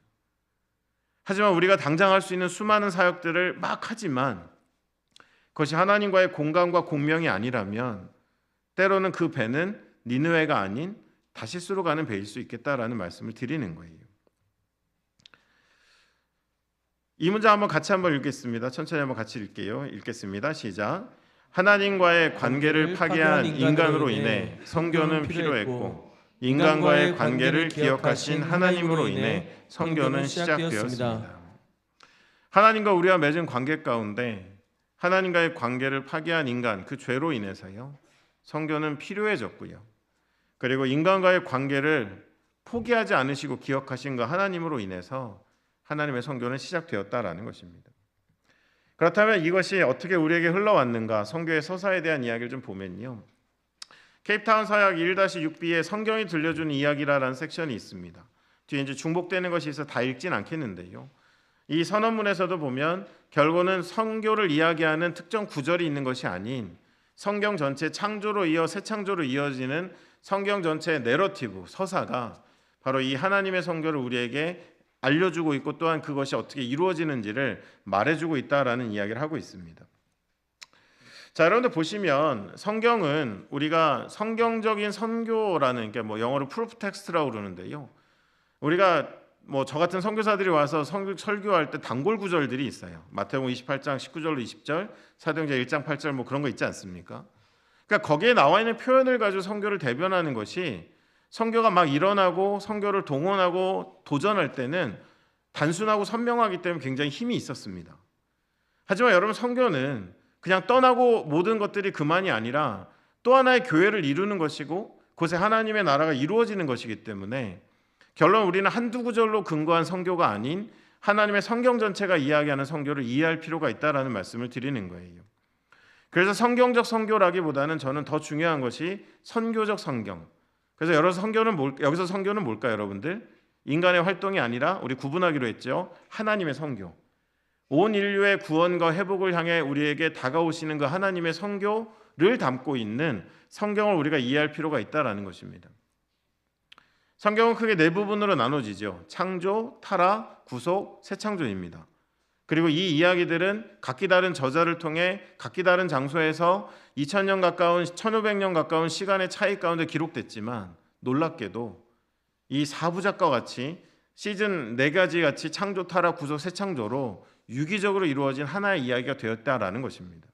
하지만 우리가 당장 할 수 있는 수많은 사역들을 막 하지만 그것이 하나님과의 공감과 공명이 아니라면 때로는 그 배는 니느웨가 아닌 다시스로 가는 배일 수 있겠다라는 말씀을 드리는 거예요. 이 문장 한번 같이 읽겠습니다. 천천히 한번 같이 읽겠습니다. 시작. 하나님과의 관계를 파괴한 인간으로 인해 선교는 필요했고 인간과의 관계를 기억하신 하나님으로 인해 선교는 시작되었습니다. 하나님과 우리와 맺은 관계 가운데 하나님과의 관계를 파괴한 인간, 그 죄로 인해서요, 선교는 필요해졌고요. 그리고 인간과의 관계를 포기하지 않으시고 기억하신 그 하나님으로 인해서 하나님의 선교는 시작되었다라는 것입니다. 그렇다면 이것이 어떻게 우리에게 흘러왔는가? 선교의 서사에 대한 이야기를 좀 보면요, 케이프타운 서약 1-6B에 성경이 들려주는 이야기라는 섹션이 있습니다. 뒤에 이제 중복되는 것이 있어 다 읽진 않겠는데요, 이 선언문에서도 보면 결국은 선교를 이야기하는 특정 구절이 있는 것이 아닌 성경 전체 창조로 이어 새 창조로 이어지는 성경 전체의 내러티브, 서사가 바로 이 하나님의 선교를 우리에게 알려주고 있고 또한 그것이 어떻게 이루어지는지를 말해주고 있다라는 이야기를 하고 있습니다. 자, 여러분들 보시면 성경은 우리가 성경적인 선교라는 게 영어로 프루프 텍스트라고 그러는데요, 우리가 저 같은 선교사들이 와서 설교할 때 단골 구절들이 있어요. 마태복음 28장 19절로 20절, 사도행전 1장 8절 그런 거 있지 않습니까? 그러니까 거기에 나와 있는 표현을 가지고 선교를 대변하는 것이, 선교가 막 일어나고 선교를 동원하고 도전할 때는 단순하고 선명하기 때문에 굉장히 힘이 있었습니다. 하지만 여러분, 선교는 그냥 떠나고 모든 것들이 그만이 아니라 또 하나의 교회를 이루는 것이고 그곳에 하나님의 나라가 이루어지는 것이기 때문에 결론 우리는 한두 구절로 근거한 선교가 아닌 하나님의 성경 전체가 이야기하는 선교를 이해할 필요가 있다라는 말씀을 드리는 거예요. 그래서 성경적 선교라기보다는 저는 더 중요한 것이 선교적 성경. 그래서 여기서 선교는 뭘까요, 여러분들? 인간의 활동이 아니라 우리 구분하기로 했죠. 하나님의 선교. 온 인류의 구원과 회복을 향해 우리에게 다가오시는 그 하나님의 선교를 담고 있는 성경을 우리가 이해할 필요가 있다라는 것입니다. 성경은 크게 네 부분으로 나눠지죠. 창조, 타락, 구속, 새 창조입니다. 그리고 이 이야기들은 각기 다른 저자를 통해 각기 다른 장소에서 2000년 가까운 1500년 가까운 시간의 차이 가운데 기록됐지만 놀랍게도 이 4부작과 같이 시즌 4가지 같이 창조, 타락, 구속, 새 창조로 유기적으로 이루어진 하나의 이야기가 되었다라는 것입니다.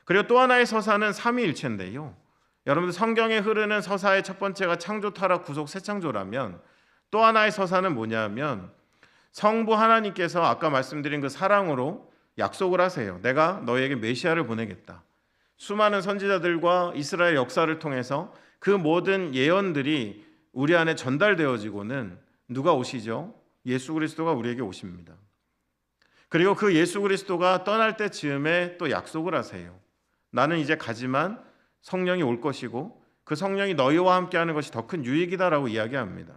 그리고 또 하나의 서사는 삼위일체인데요, 여러분들 성경에 흐르는 서사의 첫 번째가 창조, 타락, 구속, 새 창조라면 또 하나의 서사는 뭐냐면 성부 하나님께서 아까 말씀드린 그 사랑으로 약속을 하세요. 내가 너에게 메시아를 보내겠다. 수많은 선지자들과 이스라엘 역사를 통해서 그 모든 예언들이 우리 안에 전달되어지고는 누가 오시죠? 예수 그리스도가 우리에게 오십니다. 그리고 그 예수 그리스도가 떠날 때 즈음에 또 약속을 하세요. 나는 이제 가지만 성령이 올 것이고 그 성령이 너희와 함께하는 것이 더 큰 유익이다라고 이야기합니다.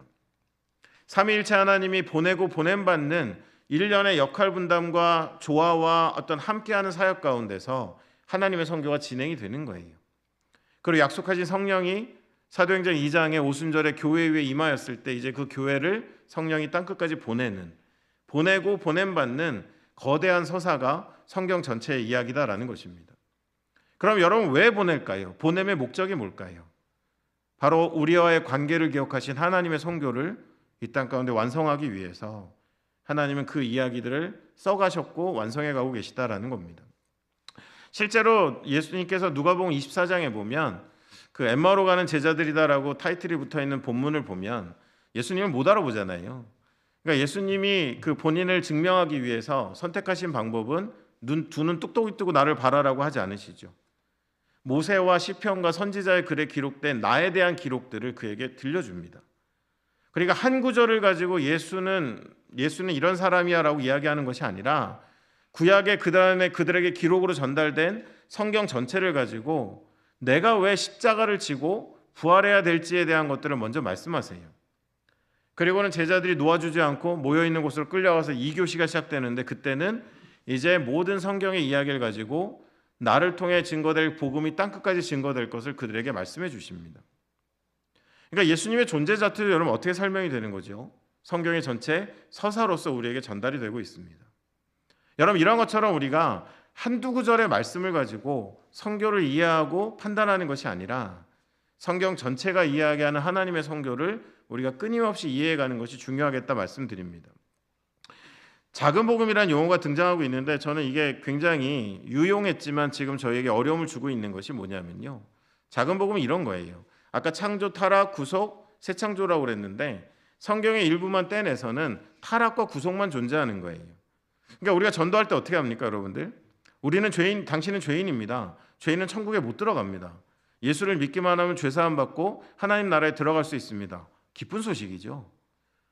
삼위일체 하나님이 보내고 보냄받는 일련의 역할 분담과 조화와 어떤 함께하는 사역 가운데서 하나님의 선교가 진행이 되는 거예요. 그리고 약속하신 성령이 사도행전 2장의 오순절에 교회 위에 임하였을 때 이제 그 교회를 성령이 땅끝까지 보내고 보냄받는 거대한 서사가 성경 전체의 이야기다라는 것입니다. 그럼 여러분 왜 보낼까요? 보냄의 목적이 뭘까요? 바로 우리와의 관계를 기억하신 하나님의 성교를 이 땅 가운데 완성하기 위해서 하나님은 그 이야기들을 써가셨고 완성해 가고 계시다라는 겁니다. 실제로 예수님께서 누가복음 24장에 보면 그 엠마오로 가는 제자들이다라고 타이틀이 붙어 있는 본문을 보면 예수님을 못 알아보잖아요. 그러니까 예수님이 그 본인을 증명하기 위해서 선택하신 방법은 두 눈 똑똑히 뜨고 나를 바라라고 하지 않으시죠. 모세와 시편과 선지자의 글에 기록된 나에 대한 기록들을 그에게 들려줍니다. 그러니까 한 구절을 가지고 예수는 이런 사람이야라고 이야기하는 것이 아니라 구약의 그다음에 그들에게 기록으로 전달된 성경 전체를 가지고 내가 왜 십자가를 지고 부활해야 될지에 대한 것들을 먼저 말씀하세요. 그리고는 제자들이 놓아주지 않고 모여있는 곳으로 끌려가서 2교시가 시작되는데 그때는 이제 모든 성경의 이야기를 가지고 나를 통해 증거될 복음이 땅끝까지 증거될 것을 그들에게 말씀해 주십니다. 그러니까 예수님의 존재 자체도 여러분 어떻게 설명이 되는 거죠? 성경의 전체 서사로서 우리에게 전달이 되고 있습니다. 여러분 이런 것처럼 우리가 한두 구절의 말씀을 가지고 성경을 이해하고 판단하는 것이 아니라 성경 전체가 이야기하는 하나님의 성경을 우리가 끊임없이 이해해가는 것이 중요하겠다 말씀드립니다. 작은 복음이라는 용어가 등장하고 있는데 저는 이게 굉장히 유용했지만 지금 저희에게 어려움을 주고 있는 것이 뭐냐면요. 작은 복음은 이런 거예요. 아까 창조, 타락, 구속, 새 창조라고 그랬는데 성경의 일부만 떼내서는 타락과 구속만 존재하는 거예요. 그러니까 우리가 전도할 때 어떻게 합니까, 여러분들? 우리는 죄인, 당신은 죄인입니다. 죄인은 천국에 못 들어갑니다. 예수를 믿기만 하면 죄사함 받고 하나님 나라에 들어갈 수 있습니다. 기쁜 소식이죠.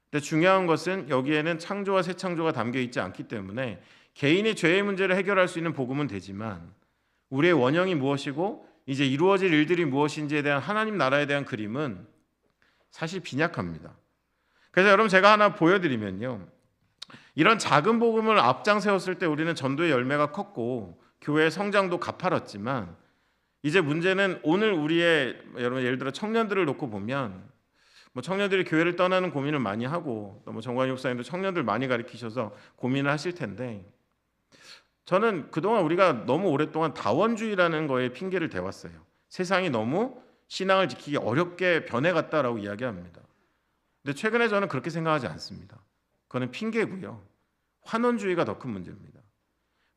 근데 중요한 것은 여기에는 창조와 새 창조가 담겨 있지 않기 때문에 개인의 죄의 문제를 해결할 수 있는 복음은 되지만 우리의 원형이 무엇이고 이제 이루어질 일들이 무엇인지에 대한 하나님 나라에 대한 그림은 사실 빈약합니다. 그래서 여러분 제가 하나 보여드리면요. 이런 작은 복음을 앞장 세웠을 때 우리는 전도의 열매가 컸고 교회의 성장도 가파랐지만 이제 문제는 오늘 우리의 여러분 예를 들어 청년들을 놓고 보면 뭐 청년들이 교회를 떠나는 고민을 많이 하고 또 뭐 정관희 목사님도 청년들 많이 가르치셔서 고민을 하실 텐데 저는 그동안 우리가 너무 오랫동안 다원주의라는 거에 핑계를 대왔어요. 세상이 너무 신앙을 지키기 어렵게 변해갔다라고 이야기합니다. 근데 최근에 저는 그렇게 생각하지 않습니다. 그거는 핑계고요. 환원주의가 더 큰 문제입니다.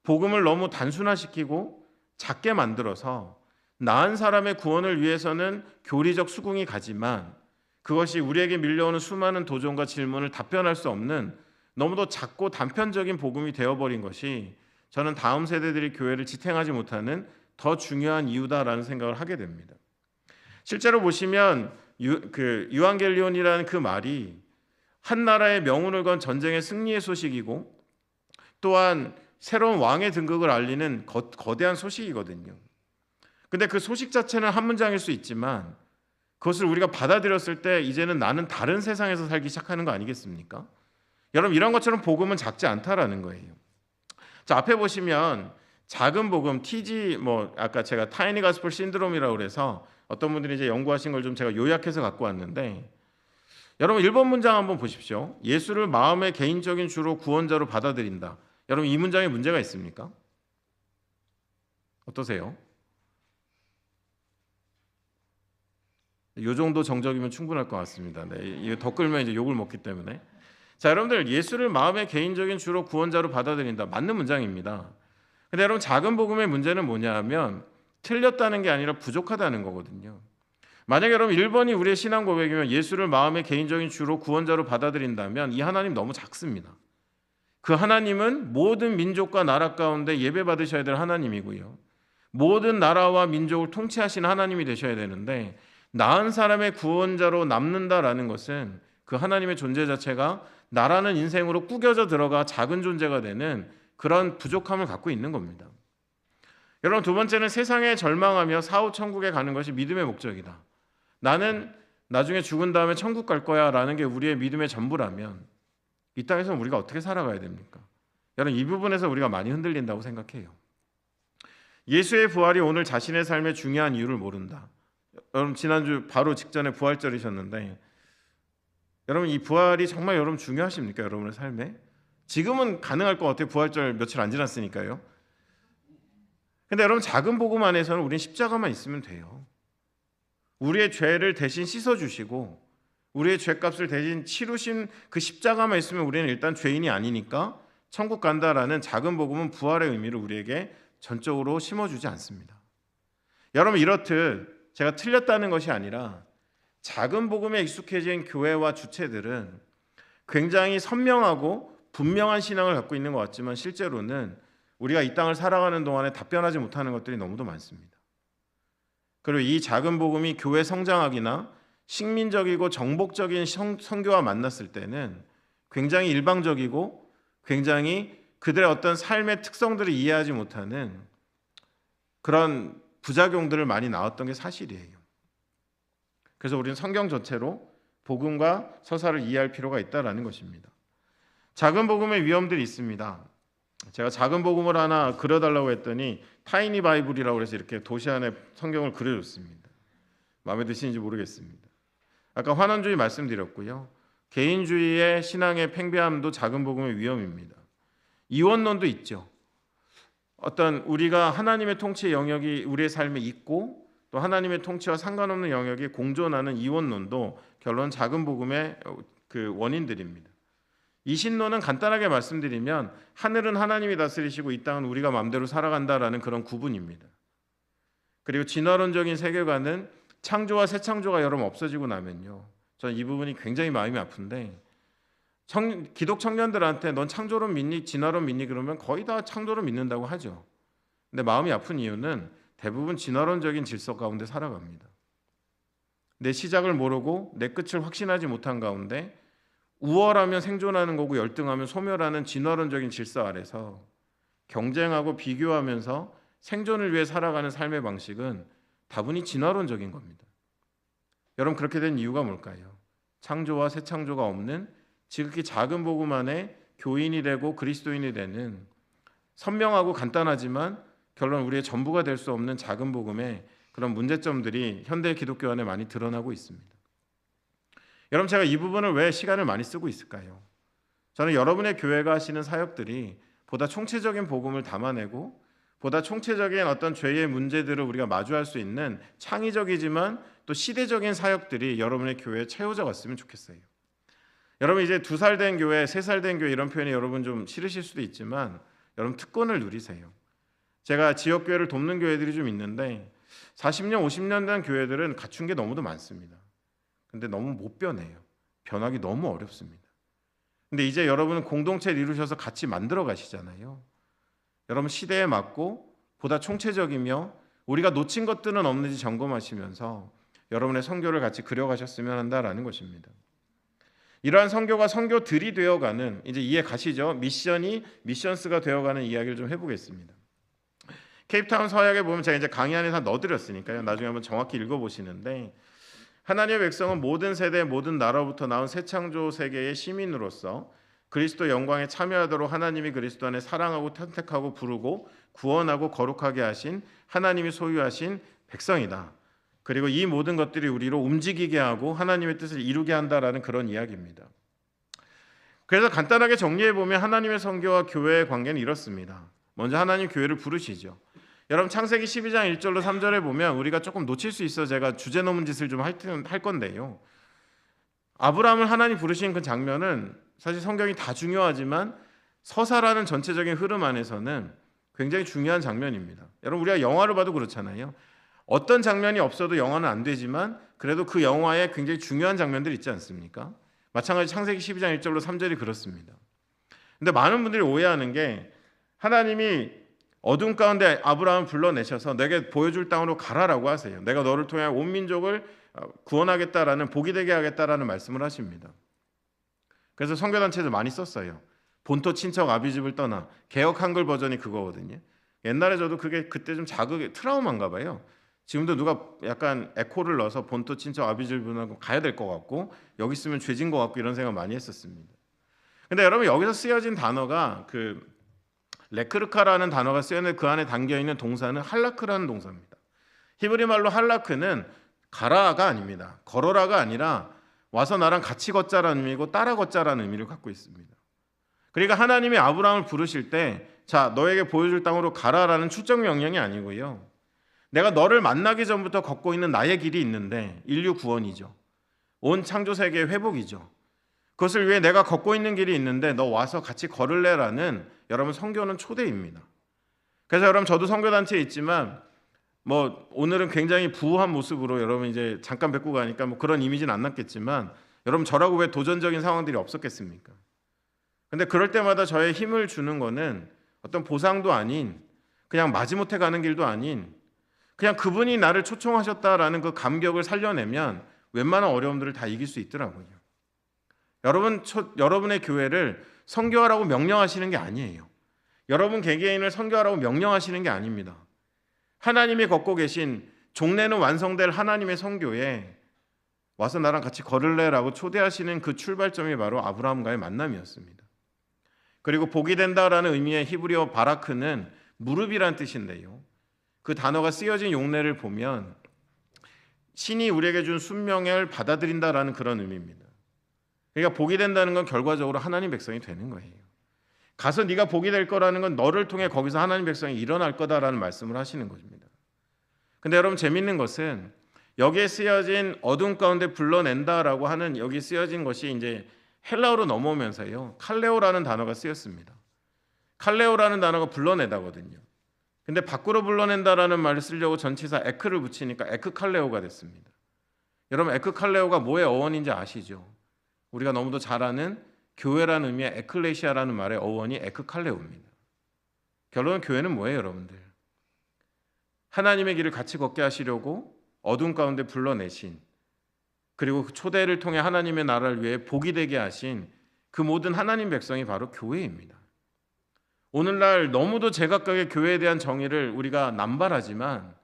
복음을 너무 단순화시키고 작게 만들어서 나은 사람의 구원을 위해서는 교리적 수긍이 가지만 그것이 우리에게 밀려오는 수많은 도전과 질문을 답변할 수 없는 너무도 작고 단편적인 복음이 되어버린 것이 저는 다음 세대들이 교회를 지탱하지 못하는 더 중요한 이유다라는 생각을 하게 됩니다. 실제로 보시면 유앙겔리온이라는 그 말이 한 나라의 명운을 건 전쟁의 승리의 소식이고 또한 새로운 왕의 등극을 알리는 거대한 소식이거든요. 근데 그 소식 자체는 한 문장일 수 있지만 그것을 우리가 받아들였을 때 이제는 나는 다른 세상에서 살기 시작하는 거 아니겠습니까? 여러분 이런 것처럼 복음은 작지 않다라는 거예요. 자, 앞에 보시면 작은 복음 TG 아까 제가 타이니 가스펠 신드롬이라고 그래서 어떤 분들이 이제 연구하신 걸 좀 제가 요약해서 갖고 왔는데 여러분 1번 문장 한번 보십시오. 예수를 마음의 개인적인 주로 구원자로 받아들인다. 여러분 이 문장에 문제가 있습니까? 어떠세요? 이 정도 정적이면 충분할 것 같습니다. 네, 이거 더 끌면 이제 욕을 먹기 때문에. 자, 여러분들 예수를 마음의 개인적인 주로 구원자로 받아들인다. 맞는 문장입니다. 근데 여러분 작은 복음의 문제는 뭐냐면 틀렸다는 게 아니라 부족하다는 거거든요. 만약에 여러분 1번이 우리의 신앙 고백이면 예수를 마음의 개인적인 주로 구원자로 받아들인다면 이 하나님 너무 작습니다. 그 하나님은 모든 민족과 나라 가운데 예배받으셔야 될 하나님이고요. 모든 나라와 민족을 통치하시는 하나님이 되셔야 되는데 나은 사람의 구원자로 남는다라는 것은 그 하나님의 존재 자체가 나라는 인생으로 꾸겨져 들어가 작은 존재가 되는 그런 부족함을 갖고 있는 겁니다. 여러분 두 번째는 세상에 절망하며 사후 천국에 가는 것이 믿음의 목적이다. 나는 나중에 죽은 다음에 천국 갈 거야 라는 게 우리의 믿음의 전부라면 이 땅에서 우리가 어떻게 살아가야 됩니까? 여러분 이 부분에서 우리가 많이 흔들린다고 생각해요. 예수의 부활이 오늘 자신의 삶의 중요한 이유를 모른다. 여러분 지난주 바로 직전에 부활절이셨는데 여러분 이 부활이 정말 여러분 중요하십니까? 여러분의 삶에? 지금은 가능할 것 같아요. 부활절 며칠 안 지났으니까요. 근데 여러분, 작은 복음 안에서는 우리는 십자가만 있으면 돼요. 우리의 죄를 대신 씻어주시고 우리의 죄값을 대신 치르신 그 십자가만 있으면 우리는 일단 죄인이 아니니까 천국 간다라는 작은 복음은 부활의 의미를 우리에게 전적으로 심어주지 않습니다. 여러분, 이렇듯 제가 틀렸다는 것이 아니라 작은 복음에 익숙해진 교회와 주체들은 굉장히 선명하고 분명한 신앙을 갖고 있는 것 같지만 실제로는 우리가 이 땅을 살아가는 동안에 답변하지 못하는 것들이 너무도 많습니다. 그리고 이 작은 복음이 교회 성장학이나 식민적이고 정복적인 선교와 만났을 때는 굉장히 일방적이고 굉장히 그들의 어떤 삶의 특성들을 이해하지 못하는 그런 부작용들을 많이 나왔던 게 사실이에요. 그래서 우리는 성경 전체로 복음과 서사를 이해할 필요가 있다는 것입니다. 작은 복음의 위험들이 있습니다. 제가 작은 복음을 하나 그려달라고 했더니 타이니 바이블이라고 해서 이렇게 도시 안에 성경을 그려줬습니다. 마음에 드시는지 모르겠습니다. 아까 환원주의 말씀드렸고요. 개인주의의 신앙의 팽배함도 작은 복음의 위험입니다. 이원론도 있죠. 어떤 우리가 하나님의 통치의 영역이 우리의 삶에 있고 또 하나님의 통치와 상관없는 영역이 공존하는 이원론도 결론 작은 복음의 그 원인들입니다. 이신론은 간단하게 말씀드리면 하늘은 하나님이 다스리시고 이 땅은 우리가 마음대로 살아간다라는 그런 구분입니다. 그리고 진화론적인 세계관은 창조와 새 창조가 여러분 없어지고 나면요, 저는 이 부분이 굉장히 마음이 아픈데 기독 청년들한테 넌 창조론 믿니? 진화론 믿니? 그러면 거의 다 창조론 믿는다고 하죠. 근데 마음이 아픈 이유는 대부분 진화론적인 질서 가운데 살아갑니다. 내 시작을 모르고 내 끝을 확신하지 못한 가운데 우월하면 생존하는 거고 열등하면 소멸하는 진화론적인 질서 아래서 경쟁하고 비교하면서 생존을 위해 살아가는 삶의 방식은 다분히 진화론적인 겁니다. 여러분, 그렇게 된 이유가 뭘까요? 창조와 새 창조가 없는 지극히 작은 복음 안에 교인이 되고 그리스도인이 되는 선명하고 간단하지만 결론 우리의 전부가 될 수 없는 작은 복음의 그런 문제점들이 현대 기독교 안에 많이 드러나고 있습니다. 여러분, 제가 이 부분을 왜 시간을 많이 쓰고 있을까요? 저는 여러분의 교회가 하시는 사역들이 보다 총체적인 복음을 담아내고 보다 총체적인 어떤 죄의 문제들을 우리가 마주할 수 있는 창의적이지만 또 시대적인 사역들이 여러분의 교회에 채워져 갔으면 좋겠어요. 여러분, 이제 2살 된 교회, 3살 된 교회 이런 표현이 여러분 좀 싫으실 수도 있지만 여러분 특권을 누리세요. 제가 지역교회를 돕는 교회들이 좀 있는데 40년, 50년 된 교회들은 갖춘 게 너무도 많습니다. 근데 너무 못 변해요. 변하기 너무 어렵습니다. 근데 이제 여러분은 공동체를 이루셔서 같이 만들어 가시잖아요. 여러분, 시대에 맞고 보다 총체적이며 우리가 놓친 것들은 없는지 점검하시면서 여러분의 선교를 같이 그려가셨으면 한다라는 것입니다. 이러한 선교가 선교들이 되어가는, 이제 이해 가시죠? 미션이 미션스가 되어가는 이야기를 좀 해보겠습니다. 케이프타운 서약에 보면 제가 이제 강의 안에 다 넣어드렸으니까요. 나중에 한번 정확히 읽어보시는데 하나님의 백성은 모든 세대 모든 나라부터 나온 새 창조 세계의 시민으로서 그리스도 영광에 참여하도록 하나님이 그리스도 안에 사랑하고 선택하고 부르고 구원하고 거룩하게 하신 하나님이 소유하신 백성이다. 그리고 이 모든 것들이 우리로 움직이게 하고 하나님의 뜻을 이루게 한다라는 그런 이야기입니다. 그래서 간단하게 정리해보면 하나님의 선교와 교회의 관계는 이렇습니다. 먼저 하나님 교회를 부르시죠. 여러분, 창세기 12장 1절로 3절에 보면 우리가 조금 놓칠 수 있어 제가 주제 넘은 짓을 좀 할 건데요. 아브라함을 하나님 부르신 그 장면은 사실 성경이 다 중요하지만 서사라는 전체적인 흐름 안에서는 굉장히 중요한 장면입니다. 여러분, 우리가 영화를 봐도 그렇잖아요. 어떤 장면이 없어도 영화는 안 되지만 그래도 그 영화에 굉장히 중요한 장면들이 있지 않습니까? 마찬가지 창세기 12장 1절로 3절이 그렇습니다. 근데 많은 분들이 오해하는 게 하나님이 어둠 가운데 아브라함을 불러내셔서 내게 보여줄 땅으로 가라라고 하세요. 내가 너를 통해 온 민족을 구원하겠다라는, 복이 되게 하겠다라는 말씀을 하십니다. 그래서 선교단체도 많이 썼어요. 본토 친척 아비집을 떠나. 개역 한글 버전이 그거거든요. 옛날에 저도 그게 그때 좀 트라우마인가 봐요. 지금도 누가 약간 에코를 넣어서 본토 친척 아비집을 가야 될 것 같고 여기 있으면 죄진 것 같고 이런 생각 많이 했었습니다. 근데 여러분, 여기서 쓰여진 단어가 레크르카라는 단어가 쓰여있는 그 안에 담겨있는 동사는 할라크라는 동사입니다. 히브리 말로 할라크는 가라가 아닙니다. 걸어라가 아니라 와서 나랑 같이 걷자라는 의미고 따라 걷자라는 의미를 갖고 있습니다. 그러니까 하나님이 아브라함을 부르실 때 자, 너에게 보여줄 땅으로 가라라는 출정 명령이 아니고요. 내가 너를 만나기 전부터 걷고 있는 나의 길이 있는데 인류 구원이죠. 온 창조 세계의 회복이죠. 그것을 위해 내가 걷고 있는 길이 있는데 너 와서 같이 걸을래라는 여러분 선교는 초대입니다. 그래서 여러분 저도 선교단체에 있지만 오늘은 굉장히 부유한 모습으로 여러분 이제 잠깐 뵙고 가니까 그런 이미지는 안 났겠지만 여러분 저라고 왜 도전적인 상황들이 없었겠습니까? 근데 그럴 때마다 저의 힘을 주는 거는 어떤 보상도 아닌 그냥 마지못해 가는 길도 아닌 그냥 그분이 나를 초청하셨다라는 그 감격을 살려내면 웬만한 어려움들을 다 이길 수 있더라고요. 여러분의 교회를 선교하라고 명령하시는 게 아니에요. 여러분 개개인을 선교하라고 명령하시는 게 아닙니다. 하나님이 걷고 계신 종래는 완성될 하나님의 선교에 와서 나랑 같이 걸을래라고 초대하시는 그 출발점이 바로 아브라함과의 만남이었습니다. 그리고 복이 된다라는 의미의 히브리어 바라크는 무릎이란 뜻인데요. 그 단어가 쓰여진 용례를 보면 신이 우리에게 준 순명을 받아들인다라는 그런 의미입니다. 그러니까 복이 된다는 건 결과적으로 하나님 백성이 되는 거예요. 가서 네가 복이 될 거라는 건 너를 통해 거기서 하나님 백성이 일어날 거다라는 말씀을 하시는 것입니다. 근데 여러분 재밌는 것은 여기에 쓰여진 어둠 가운데 불러낸다라고 하는 여기 쓰여진 것이 이제 헬라어로 넘어오면서요. 칼레오라는 단어가 쓰였습니다. 칼레오라는 단어가 불러내다거든요. 근데 밖으로 불러낸다라는 말을 쓰려고 전치사 에크를 붙이니까 에크칼레오가 됐습니다. 여러분 에크칼레오가 뭐의 어원인지 아시죠? 우리가 너무도 잘 아는 교회라는 의미의 에클레시아라는 말의 어원이 에크칼레오입니다. 결론은 교회는 뭐예요, 여러분들? 하나님의 길을 같이 걷게 하시려고 어둠 가운데 불러내신 그리고 그 초대를 통해 하나님의 나라를 위해 복이 되게 하신 그 모든 하나님 백성이 바로 교회입니다. 오늘날 너무도 제각각의 교회에 대한 정의를 우리가 남발하지만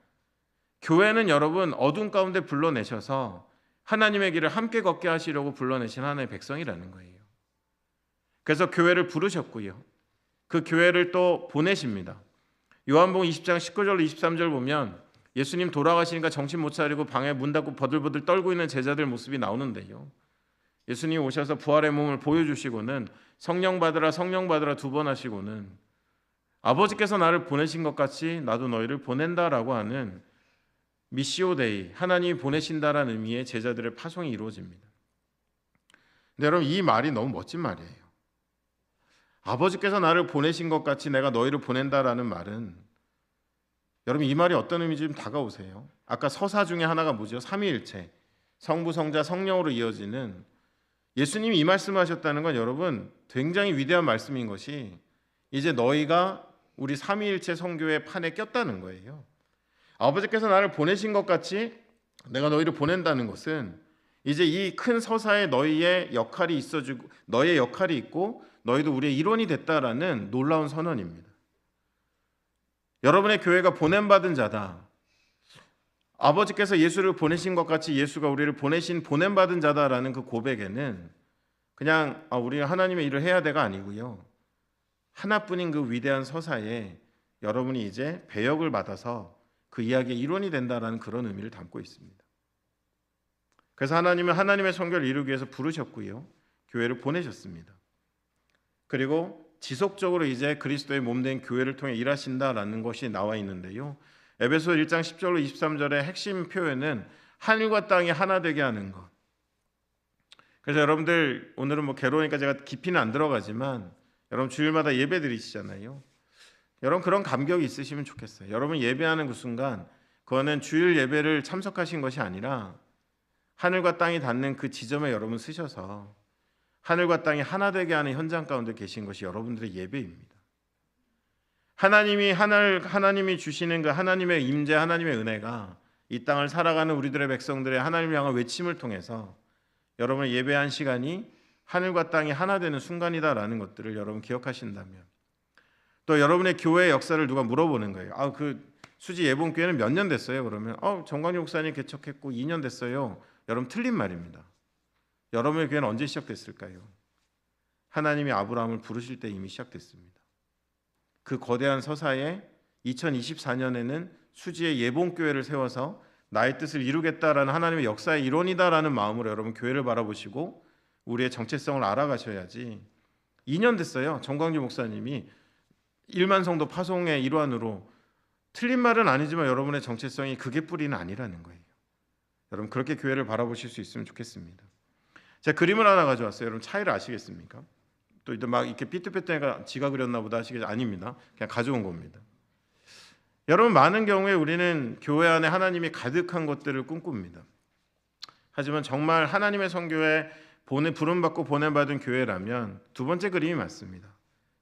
교회는 여러분 어둠 가운데 불러내셔서 하나님의 길을 함께 걷게 하시려고 불러내신 하나님의 백성이라는 거예요. 그래서 교회를 부르셨고요. 그 교회를 또 보내십니다. 요한복음 20장 19절 23절 보면 예수님 돌아가시니까 정신 못 차리고 방에 문 닫고 버들버들 떨고 있는 제자들 모습이 나오는데요. 예수님 오셔서 부활의 몸을 보여주시고는 성령 받으라 두 번 하시고는 아버지께서 나를 보내신 것 같이 나도 너희를 보낸다라고 하는 미시오 데이, 하나님이 보내신다라는 의미의 제자들의 파송이 이루어집니다. 근데 여러분 이 말이 너무 멋진 말이에요. 아버지께서 나를 보내신 것 같이 내가 너희를 보낸다라는 말은 여러분 이 말이 어떤 의미인지 좀 다가오세요. 아까 서사 중에 하나가 뭐죠? 삼위일체, 성부, 성자, 성령으로 이어지는 예수님이 이 말씀을 하셨다는 건 여러분 굉장히 위대한 말씀인 것이 이제 너희가 우리 삼위일체 성교의 판에 꼈다는 거예요. 아버지께서 나를 보내신 것 같이 내가 너희를 보낸다는 것은 이제 이 큰 서사에 너희의 역할이 있어지고 너의 역할이 있고 너희도 우리의 일원이 됐다라는 놀라운 선언입니다. 여러분의 교회가 보냄받은 자다. 아버지께서 예수를 보내신 것 같이 예수가 우리를 보내신 보냄받은 자다라는 그 고백에는 그냥 우리가 하나님의 일을 해야 돼가 아니고요. 하나뿐인 그 위대한 서사에 여러분이 이제 배역을 받아서 그 이야기의 일원이 된다라는 그런 의미를 담고 있습니다. 그래서 하나님은 하나님의 선교를 이루기 위해서 부르셨고요. 교회를 보내셨습니다. 그리고 지속적으로 이제 그리스도의 몸된 교회를 통해 일하신다라는 것이 나와 있는데요. 에베소 1장 10절로 23절의 핵심 표현은 하늘과 땅이 하나 되게 하는 것. 그래서 여러분들 오늘은 괴로우니까 제가 깊이는 안 들어가지만 여러분 주일마다 예배 드리시잖아요. 여러분 그런 감격이 있으시면 좋겠어요. 여러분 예배하는 그 순간 그거는 주일 예배를 참석하신 것이 아니라 하늘과 땅이 닿는 그 지점에 여러분 쓰셔서 하늘과 땅이 하나 되게 하는 현장 가운데 계신 것이 여러분들의 예배입니다. 하나님이 주시는 그 하나님의 임재, 하나님의 은혜가 이 땅을 살아가는 우리들의 백성들의 하나님을 향한 외침을 통해서 여러분의 예배한 시간이 하늘과 땅이 하나 되는 순간이다라는 것들을 여러분 기억하신다면 또 여러분의 교회의 역사를 누가 물어보는 거예요. 그 수지 예봉교회는 몇 년 됐어요? 그러면 정광용 목사님 개척했고 2년 됐어요. 여러분 틀린 말입니다. 여러분의 교회는 언제 시작됐을까요? 하나님이 아브라함을 부르실 때 이미 시작됐습니다. 그 거대한 서사에 2024년에는 수지의 예봉교회를 세워서 나의 뜻을 이루겠다라는 하나님의 역사의 일원이다라는 마음으로 여러분 교회를 바라보시고 우리의 정체성을 알아가셔야지. 2년 됐어요. 정광주 목사님이 1만 성도 파송의 일환으로 틀린 말은 아니지만 여러분의 정체성이 그게 뿌리는 아니라는 거예요. 여러분 그렇게 교회를 바라보실 수 있으면 좋겠습니다. 제가 그림을 하나 가져왔어요. 여러분 차이를 아시겠습니까? 또 막 이렇게 삐뚤빼뚤해가 지가 그렸나 보다 하시겠죠? 아닙니다. 그냥 가져온 겁니다. 여러분 많은 경우에 우리는 교회 안에 하나님이 가득한 것들을 꿈꿉니다. 하지만 정말 하나님의 선교에 부름받고 보냄받은 교회라면 두 번째 그림이 맞습니다.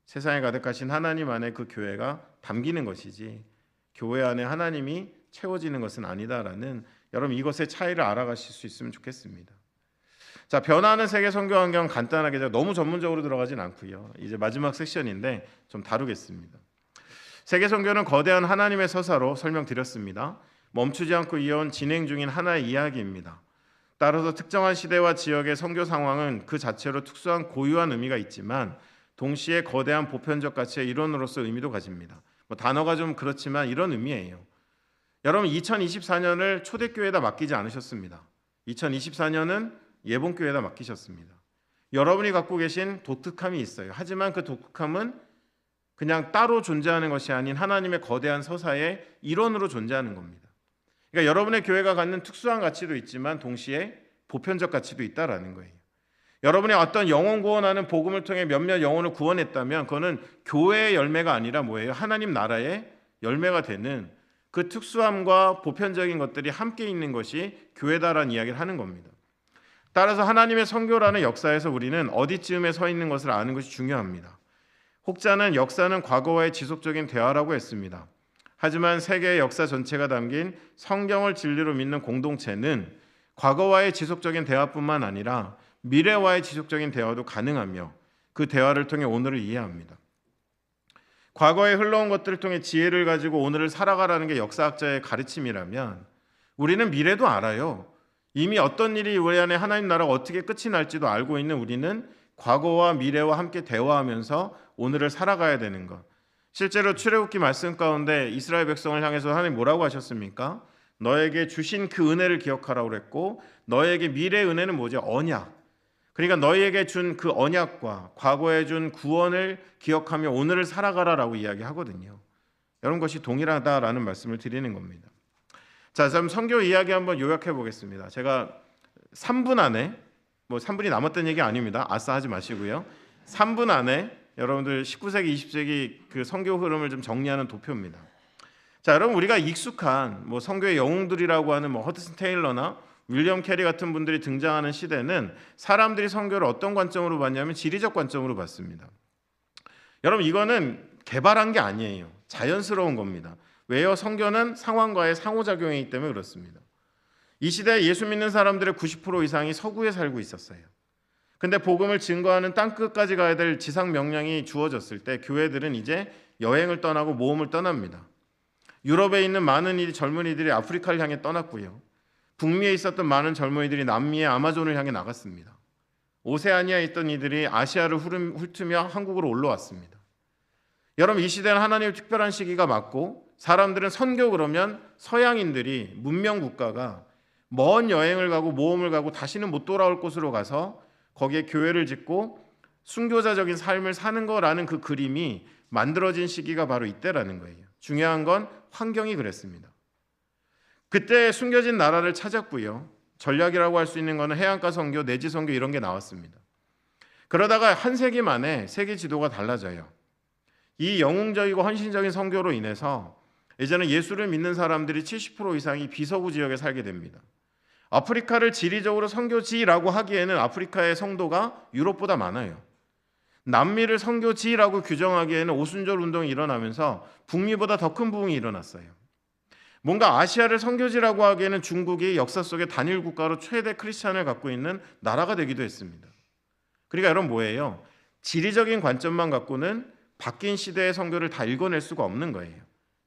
세상에 가득하신 하나님 안에 그 교회가 담기는 것이지 교회 안에 하나님이 채워지는 것은 아니다라는 여러분 이것의 차이를 알아가실 수 있으면 좋겠습니다. 자, 변화하는 세계 선교 환경 간단하게 제가 너무 전문적으로 들어가진 않고요. 이제 마지막 섹션인데 좀 다루겠습니다. 세계 선교는 거대한 하나님의 서사로 설명드렸습니다. 멈추지 않고 이어온 진행 중인 하나의 이야기입니다. 따라서 특정한 시대와 지역의 선교 상황은 그 자체로 특수한 고유한 의미가 있지만 동시에 거대한 보편적 가치의 일원으로서 의미도 가집니다. 단어가 좀 그렇지만 이런 의미예요. 여러분 2024년을 초대교회에다 맡기지 않으셨습니다. 2024년은 예봉교회에다 맡기셨습니다. 여러분이 갖고 계신 독특함이 있어요. 하지만 그 독특함은 그냥 따로 존재하는 것이 아닌 하나님의 거대한 서사의 일원으로 존재하는 겁니다. 그러니까 여러분의 교회가 갖는 특수한 가치도 있지만 동시에 보편적 가치도 있다라는 거예요. 여러분이 어떤 영혼 구원하는 복음을 통해 몇몇 영혼을 구원했다면 그거는 교회의 열매가 아니라 뭐예요? 하나님 나라의 열매가 되는 그 특수함과 보편적인 것들이 함께 있는 것이 교회다라는 이야기를 하는 겁니다. 따라서 하나님의 선교라는 역사에서 우리는 어디쯤에 서 있는 것을 아는 것이 중요합니다. 혹자는 역사는 과거와의 지속적인 대화라고 했습니다. 하지만 세계의 역사 전체가 담긴 성경을 진리로 믿는 공동체는 과거와의 지속적인 대화뿐만 아니라 미래와의 지속적인 대화도 가능하며 그 대화를 통해 오늘을 이해합니다. 과거에 흘러온 것들을 통해 지혜를 가지고 오늘을 살아가라는 게 역사학자의 가르침이라면 우리는 미래도 알아요. 이미 어떤 일이 우리 안에 하나님 나라가 어떻게 끝이 날지도 알고 있는 우리는 과거와 미래와 함께 대화하면서 오늘을 살아가야 되는 것. 실제로 출애굽기 말씀 가운데 이스라엘 백성을 향해서 하나님 뭐라고 하셨습니까? 너에게 주신 그 은혜를 기억하라고 그랬고 너에게 미래의 은혜는 뭐죠? 언약. 그러니까 너희에게 준 그 언약과 과거에 준 구원을 기억하며 오늘을 살아가라라고 이야기하거든요. 이런 것이 동일하다라는 말씀을 드리는 겁니다. 자, 그럼 선교 이야기 한번 요약해 보겠습니다. 제가 3분 안에 3분이 남았다는 얘기 아닙니다. 아싸 하지 마시고요. 3분 안에 여러분들 19세기, 20세기 그 선교 흐름을 좀 정리하는 도표입니다. 자, 여러분 우리가 익숙한 선교의 영웅들이라고 하는 허드슨 테일러나 윌리엄 캐리 같은 분들이 등장하는 시대는 사람들이 선교를 어떤 관점으로 봤냐면 지리적 관점으로 봤습니다. 여러분 이거는 개발한 게 아니에요. 자연스러운 겁니다. 왜요? 선교는 상황과의 상호작용이기 때문에 그렇습니다. 이 시대에 예수 믿는 사람들의 90% 이상이 서구에 살고 있었어요. 근데 복음을 증거하는 땅끝까지 가야 될 지상 명령이 주어졌을 때 교회들은 이제 여행을 떠나고 모험을 떠납니다. 유럽에 있는 많은 젊은이들이 아프리카를 향해 떠났고요. 북미에 있었던 많은 젊은이들이 남미의 아마존을 향해 나갔습니다. 오세아니아에 있던 이들이 아시아를 훑으며 한국으로 올라왔습니다. 여러분 이 시대는 하나님의 특별한 시기가 맞고 사람들은 선교 그러면 서양인들이 문명 국가가 먼 여행을 가고 모험을 가고 다시는 못 돌아올 곳으로 가서 거기에 교회를 짓고 순교자적인 삶을 사는 거라는 그 그림이 만들어진 시기가 바로 이때라는 거예요. 중요한 건 환경이 그랬습니다. 그때 숨겨진 나라를 찾았고요. 전략이라고 할 수 있는 것은 해안가 선교, 내지 선교 이런 게 나왔습니다. 그러다가 한 세기 만에 세계 지도가 달라져요. 이 영웅적이고 헌신적인 선교로 인해서 이제는 예수를 믿는 사람들이 70% 이상이 비서구 지역에 살게 됩니다. 아프리카를 지리적으로 선교지라고 하기에는 아프리카의 성도가 유럽보다 많아요. 남미를 선교지라고 규정하기에는 오순절 운동이 일어나면서 북미보다 더 큰 부흥이 일어났어요. 뭔가 아시아를 선교지라고 하기에는 중국이 역사 속에 단일 국가로 최대 크리스찬을 갖고 있는 나라가 되기도 했습니다. 그러니까 여러분 뭐예요? 지리적인 관점만 갖고는 바뀐 시대의 선교를 다 읽어낼 수가 없는 거예요.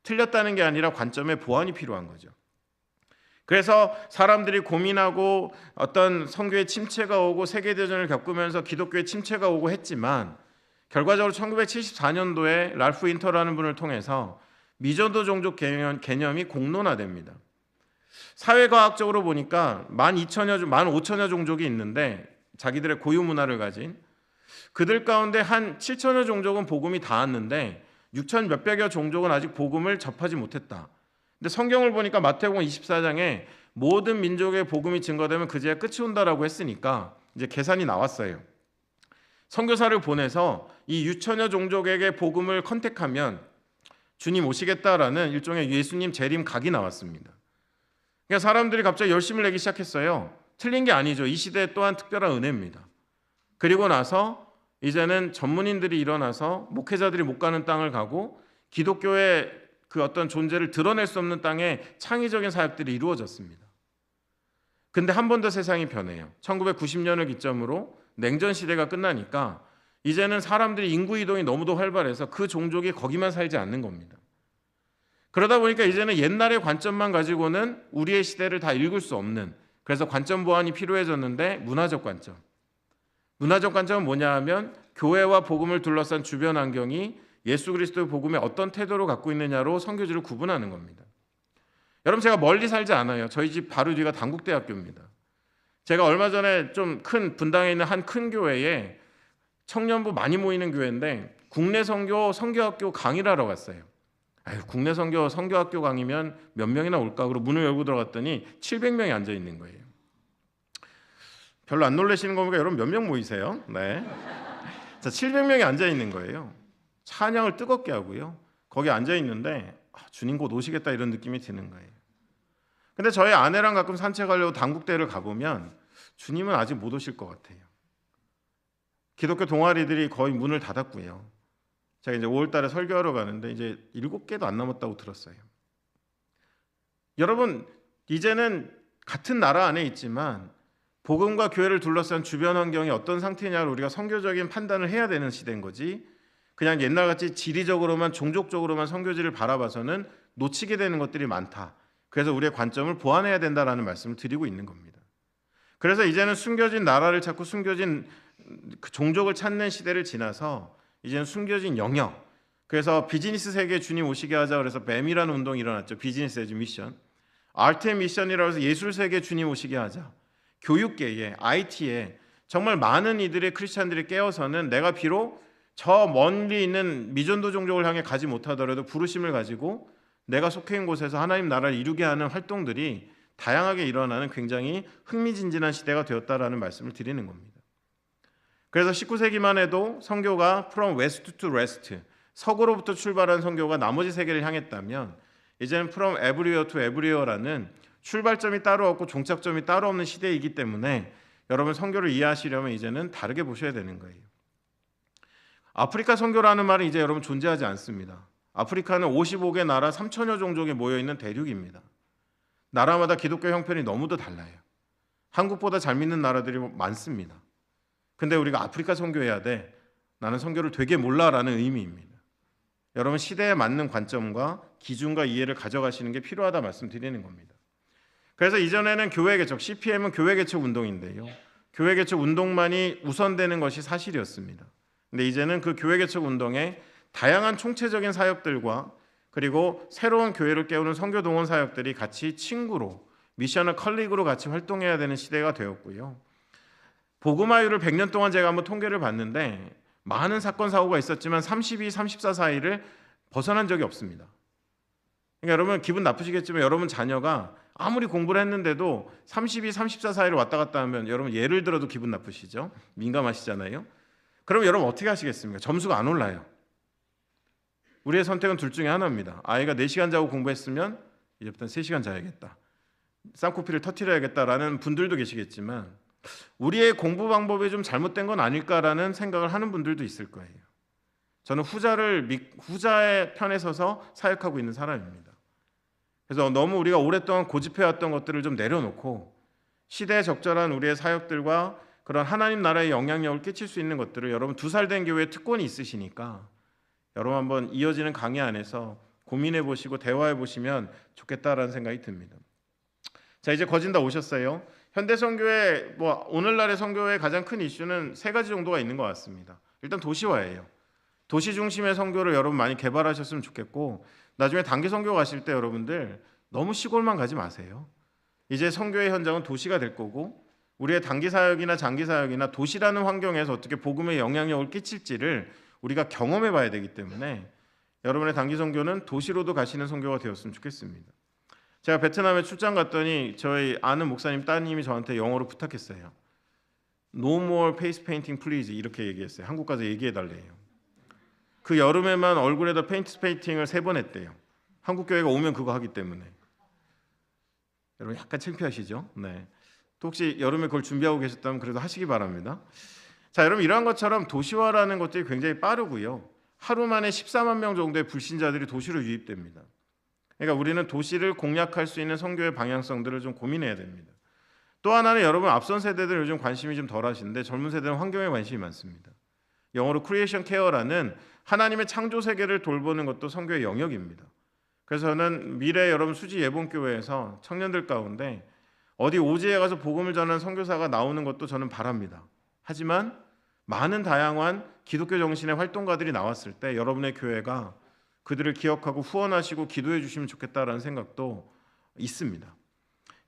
틀렸다는 게 아니라 관점의 보완이 필요한 거죠. 그래서 사람들이 고민하고 어떤 선교의 침체가 오고 세계대전을 겪으면서 기독교의 침체가 오고 했지만 결과적으로 1974년도에 랄프 인터라는 분을 통해서 미전도 종족 개념이 공론화됩니다. 사회과학적으로 보니까 15,000여 종족이 있는데 자기들의 고유 문화를 가진 그들 가운데 한 7,000여 종족은 복음이 닿았는데 6천 몇백여 종족은 아직 복음을 접하지 못했다. 근데 성경을 보니까 마태복음 24장에 모든 민족의 복음이 증거되면 그제야 끝이 온다라고 했으니까 이제 계산이 나왔어요. 선교사를 보내서 이 6천여 종족에게 복음을 컨택하면 주님 오시겠다라는 일종의 예수님 재림 각이 나왔습니다. 그러니까 사람들이 갑자기 열심을 내기 시작했어요. 틀린 게 아니죠. 이 시대 또한 특별한 은혜입니다. 그리고 나서 이제는 전문인들이 일어나서 목회자들이 못 가는 땅을 가고 기독교의 그 어떤 존재를 드러낼 수 없는 땅에 창의적인 사역들이 이루어졌습니다. 근데 한 번 더 세상이 변해요. 1990년을 기점으로 냉전 시대가 끝나니까 이제는 사람들이 인구 이동이 너무도 활발해서 그 종족이 거기만 살지 않는 겁니다. 그러다 보니까 이제는 옛날의 관점만 가지고는 우리의 시대를 다 읽을 수 없는, 그래서 관점 보완이 필요해졌는데 문화적 관점. 문화적 관점은 뭐냐 하면 교회와 복음을 둘러싼 주변 환경이 예수 그리스도의 복음에 어떤 태도를 갖고 있느냐로 선교지를 구분하는 겁니다. 여러분, 제가 멀리 살지 않아요. 저희 집 바로 뒤가 단국대학교입니다. 제가 얼마 전에 좀 큰 분당에 있는 한 큰 교회에 청년부 많이 모이는 교회인데 국내 선교학교 강의를 하러 갔어요. 국내 선교학교 강의면 몇 명이나 올까? 그러고 문을 열고 들어갔더니 700명이 앉아 있는 거예요. 별로 안 놀라시는 겁니까? 여러분 몇 명 모이세요? 네. 자, 700명이 앉아 있는 거예요. 찬양을 뜨겁게 하고요. 거기 앉아 있는데 주님 곧 오시겠다 이런 느낌이 드는 거예요. 근데 저희 아내랑 가끔 산책하려고 단국대를 가보면 주님은 아직 못 오실 것 같아요. 기독교 동아리들이 거의 문을 닫았고요. 제가 이제 5월 달에 설교하러 가는데 이제 7개도 안 남았다고 들었어요. 여러분, 이제는 같은 나라 안에 있지만 복음과 교회를 둘러싼 주변 환경이 어떤 상태냐를 우리가 선교적인 판단을 해야 되는 시대인 거지, 그냥 옛날같이 지리적으로만 종족적으로만 선교지를 바라봐서는 놓치게 되는 것들이 많다. 그래서 우리의 관점을 보완해야 된다라는 말씀을 드리고 있는 겁니다. 그래서 이제는 숨겨진 나라를 찾고 숨겨진 그 종족을 찾는 시대를 지나서 이제는 숨겨진 영역, 그래서 비즈니스 세계에 주님 오시게 하자 그래서 뱀이라는 운동이 일어났죠. 비즈니스 에즈 미션. 아트 미션이라고 해서 예술 세계에 주님 오시게 하자. 교육계에, IT에 정말 많은 이들의 크리스찬들이 깨어서는 내가 비록 저 멀리 있는 미전도 종족을 향해 가지 못하더라도 부르심을 가지고 내가 속해 있는 곳에서 하나님 나라를 이루게 하는 활동들이 다양하게 일어나는 굉장히 흥미진진한 시대가 되었다라는 말씀을 드리는 겁니다. 그래서 19세기만 해도 선교가 from west to west, 서구로부터 출발한 선교가 나머지 세계를 향했다면 이제는 from everywhere to everywhere라는 출발점이 따로 없고 종착점이 따로 없는 시대이기 때문에 여러분 선교를 이해하시려면 이제는 다르게 보셔야 되는 거예요. 아프리카 선교라는 말은 이제 여러분 존재하지 않습니다. 아프리카는 55개 나라 3천여 종족이 모여있는 대륙입니다. 나라마다 기독교 형편이 너무도 달라요. 한국보다 잘 믿는 나라들이 많습니다. 근데 우리가 아프리카 선교해야 돼. 나는 선교를 되게 몰라라는 의미입니다. 여러분 시대에 맞는 관점과 기준과 이해를 가져가시는 게 필요하다 말씀드리는 겁니다. 그래서 이전에는 교회 개척, CPM은 교회 개척 운동인데요. 교회 개척 운동만이 우선되는 것이 사실이었습니다. 근데 이제는 그 교회 개척 운동에 다양한 총체적인 사역들과 그리고 새로운 교회를 깨우는 선교 동원 사역들이 같이 친구로 미셔널 컬리그로 같이 활동해야 되는 시대가 되었고요. 복음화율을 100년 동안 제가 한번 통계를 봤는데 많은 사건 사고가 있었지만 32, 34 사이를 벗어난 적이 없습니다. 그러니까 여러분 기분 나쁘시겠지만 여러분 자녀가 아무리 공부를 했는데도 32, 34 사이를 왔다 갔다 하면 여러분 예를 들어도 기분 나쁘시죠? 민감하시잖아요. 그럼 여러분 어떻게 하시겠습니까? 점수가 안 올라요. 우리의 선택은 둘 중에 하나입니다. 아이가 4시간 자고 공부했으면 이제부터는 3시간 자야겠다. 쌍코피를 터뜨려야겠다라는 분들도 계시겠지만 우리의 공부 방법이 좀 잘못된 건 아닐까라는 생각을 하는 분들도 있을 거예요. 저는 후자의 편에 서서 사역하고 있는 사람입니다. 그래서 너무 우리가 오랫동안 고집해왔던 것들을 좀 내려놓고 시대에 적절한 우리의 사역들과 그런 하나님 나라의 영향력을 끼칠 수 있는 것들을 여러분 2살 된 교회에 특권이 있으시니까 여러분 한번 이어지는 강의 안에서 고민해 보시고 대화해 보시면 좋겠다라는 생각이 듭니다. 자, 이제 거진 다 오셨어요. 현대 선교의 오늘날의 선교의 가장 큰 이슈는 3가지 정도가 있는 것 같습니다. 일단 도시화예요. 도시 중심의 선교를 여러분 많이 개발하셨으면 좋겠고 나중에 단기 선교 가실 때 여러분들 너무 시골만 가지 마세요. 이제 선교의 현장은 도시가 될 거고 우리의 단기 사역이나 장기 사역이나 도시라는 환경에서 어떻게 복음의 영향력을 끼칠지를 우리가 경험해 봐야 되기 때문에 여러분의 단기 선교는 도시로도 가시는 선교가 되었으면 좋겠습니다. 제가 베트남에 출장 갔더니 저희 아는 목사님 따님이 저한테 영어로 부탁했어요. No more face painting please 이렇게 얘기했어요. 한국 가서 얘기해 달래요. 그 여름에만 얼굴에다 페인팅을 3번 했대요. 한국 교회가 오면 그거 하기 때문에. 여러분 약간 창피하시죠? 네. 또 혹시 여름에 그걸 준비하고 계셨다면 그래도 하시기 바랍니다. 자, 여러분 이러한 것처럼 도시화라는 것들이 굉장히 빠르고요. 하루 만에 14만 명 정도의 불신자들이 도시로 유입됩니다. 그러니까 우리는 도시를 공략할 수 있는 선교의 방향성들을 좀 고민해야 됩니다. 또 하나는 여러분 앞선 세대들은 요즘 관심이 좀 덜 하시는데 젊은 세대는 환경에 관심이 많습니다. 영어로 크리에이션 케어라는 하나님의 창조 세계를 돌보는 것도 선교의 영역입니다. 그래서 저는 미래 여러분 수지 예봉교회에서 청년들 가운데 어디 오지에 가서 복음을 전하는 선교사가 나오는 것도 저는 바랍니다. 하지만 많은 다양한 기독교 정신의 활동가들이 나왔을 때 여러분의 교회가 그들을 기억하고 후원하시고 기도해 주시면 좋겠다라는 생각도 있습니다.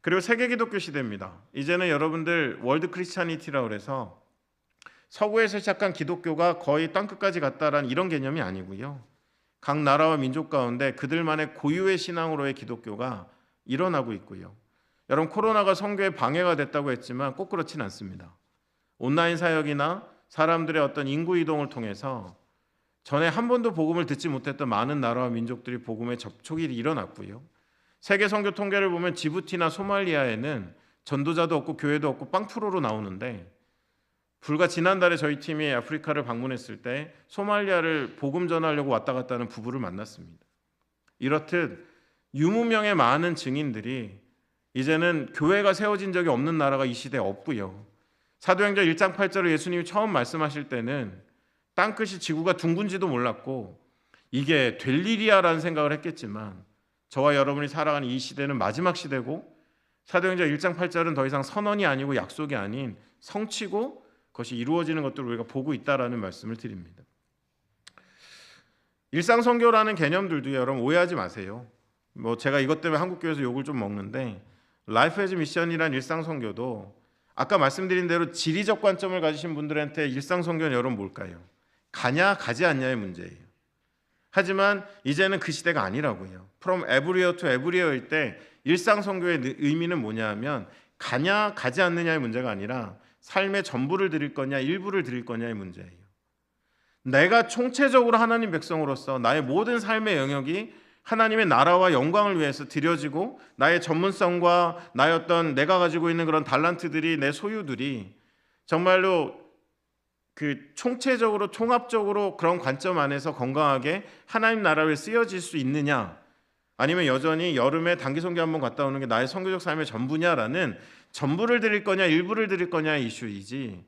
그리고 세계 기독교 시대입니다. 이제는 여러분들 월드 크리스찬이티라고 해서 서구에서 시작한 기독교가 거의 땅끝까지 갔다라는 이런 개념이 아니고요. 각 나라와 민족 가운데 그들만의 고유의 신앙으로의 기독교가 일어나고 있고요. 여러분 코로나가 선교에 방해가 됐다고 했지만 꼭 그렇진 않습니다. 온라인 사역이나 사람들의 어떤 인구 이동을 통해서 전에 한 번도 복음을 듣지 못했던 많은 나라와 민족들이 복음에 접촉이 일어났고요. 세계 선교 통계를 보면 지부티나 소말리아에는 전도자도 없고 교회도 없고 0%로 나오는데 불과 지난달에 저희 팀이 아프리카를 방문했을 때 소말리아를 복음 전하려고 왔다 갔다 하는 부부를 만났습니다. 이렇듯 유무명의 많은 증인들이 이제는 교회가 세워진 적이 없는 나라가 이 시대에 없고요. 사도행전 1장 8절을 예수님이 처음 말씀하실 때는 땅끝이 지구가 둥근지도 몰랐고 이게 될 일이야라는 생각을 했겠지만 저와 여러분이 살아가는 이 시대는 마지막 시대고 사도행전 1장 8절은 더 이상 선언이 아니고 약속이 아닌 성취고 그것이 이루어지는 것들을 우리가 보고 있다라는 말씀을 드립니다. 일상선교라는 개념들도 여러분 오해하지 마세요. 제가 이것 때문에 한국교회에서 욕을 좀 먹는데 라이프 에즈 미션이란 일상선교도 아까 말씀드린 대로 지리적 관점을 가지신 분들한테 일상선교는 여러분 뭘까요? 가냐 가지 않냐의 문제예요. 하지만 이제는 그 시대가 아니라고요. From everywhere to everywhere일 때 일상선교의 의미는 뭐냐 하면 가냐 가지 않느냐의 문제가 아니라 삶의 전부를 드릴 거냐 일부를 드릴 거냐의 문제예요. 내가 총체적으로 하나님 백성으로서 나의 모든 삶의 영역이 하나님의 나라와 영광을 위해서 드려지고 나의 전문성과 나의 어떤 내가 가지고 있는 그런 달란트들이 내 소유들이 정말로 그 총체적으로 통합적으로 그런 관점 안에서 건강하게 하나님 나라를 쓰여질 수 있느냐 아니면 여전히 여름에 단기 선교 한번 갔다 오는 게 나의 선교적 삶의 전부냐라는 전부를 드릴 거냐 일부를 드릴 거냐의 이슈이지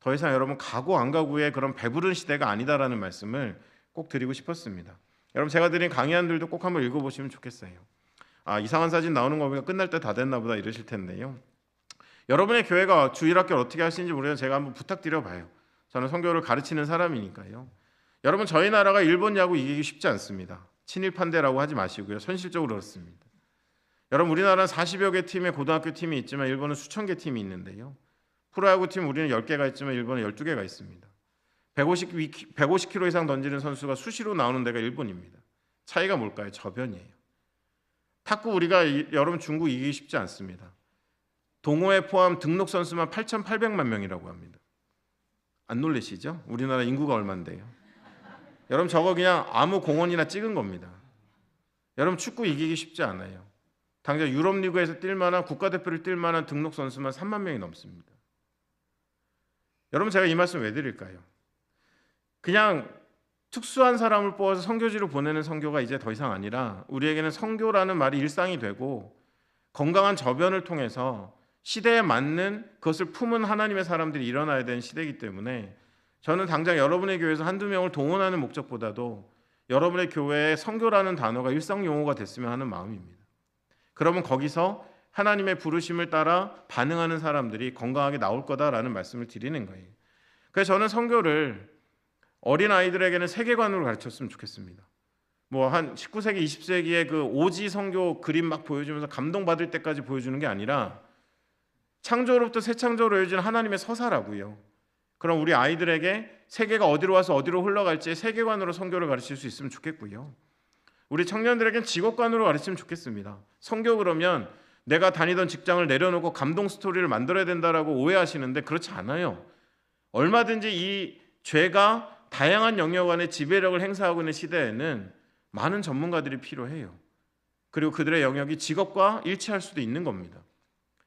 더 이상 여러분 가고 안 가고의 그런 배부른 시대가 아니다라는 말씀을 꼭 드리고 싶었습니다. 여러분 제가 드린 강의안들도 꼭 한번 읽어보시면 좋겠어요. 이상한 사진 나오는 거 보니까 끝날 때 다 됐나 보다 이러실 텐데요. 여러분의 교회가 주일학교를 어떻게 하시는지 모르겠는데 제가 한번 부탁드려봐요. 저는 선교를 가르치는 사람이니까요. 여러분 저희 나라가 일본 야구 이기기 쉽지 않습니다. 친일판대라고 하지 마시고요. 현실적으로 그렇습니다. 여러분 우리나라는 40여 개 팀의 고등학교 팀이 있지만 일본은 수천 개 팀이 있는데요. 프로야구 팀 우리는 10개가 있지만 일본은 12개가 있습니다. 150km 이상 던지는 선수가 수시로 나오는 데가 일본입니다. 차이가 뭘까요? 저변이에요. 탁구 우리가 여러분 중국 이기기 쉽지 않습니다. 동호회 포함 등록 선수만 8,800만 명이라고 합니다. 안 놀라시죠? 우리나라 인구가 얼만데요. 여러분 저거 그냥 아무 공원이나 찍은 겁니다. 여러분 축구 이기기 쉽지 않아요. 당장 유럽 리그에서 뛸 만한 국가대표를 뛸 만한 등록 선수만 3만 명이 넘습니다. 여러분 제가 이 말씀 왜 드릴까요? 그냥 특수한 사람을 뽑아서 선교지로 보내는 선교가 이제 더 이상 아니라 우리에게는 선교라는 말이 일상이 되고 건강한 저변을 통해서 시대에 맞는 그것을 품은 하나님의 사람들이 일어나야 되는 시대이기 때문에 저는 당장 여러분의 교회에서 한두 명을 동원하는 목적보다도 여러분의 교회에 선교라는 단어가 일상 용어가 됐으면 하는 마음입니다. 그러면 거기서 하나님의 부르심을 따라 반응하는 사람들이 건강하게 나올 거다라는 말씀을 드리는 거예요. 그래서 저는 선교를 어린 아이들에게는 세계관으로 가르쳤으면 좋겠습니다. 한 19세기, 20세기의 그 오지 선교 그림 막 보여주면서 감동받을 때까지 보여주는 게 아니라 창조로부터 새 창조로 이어진 하나님의 서사라고요. 그럼 우리 아이들에게 세계가 어디로 와서 어디로 흘러갈지 세계관으로 선교를 가르칠 수 있으면 좋겠고요. 우리 청년들에겐 직업관으로 가르치면 좋겠습니다. 선교 그러면 내가 다니던 직장을 내려놓고 감동 스토리를 만들어야 된다라고 오해하시는데 그렇지 않아요. 얼마든지 이 죄가 다양한 영역 안에 지배력을 행사하고 있는 시대에는 많은 전문가들이 필요해요. 그리고 그들의 영역이 직업과 일치할 수도 있는 겁니다.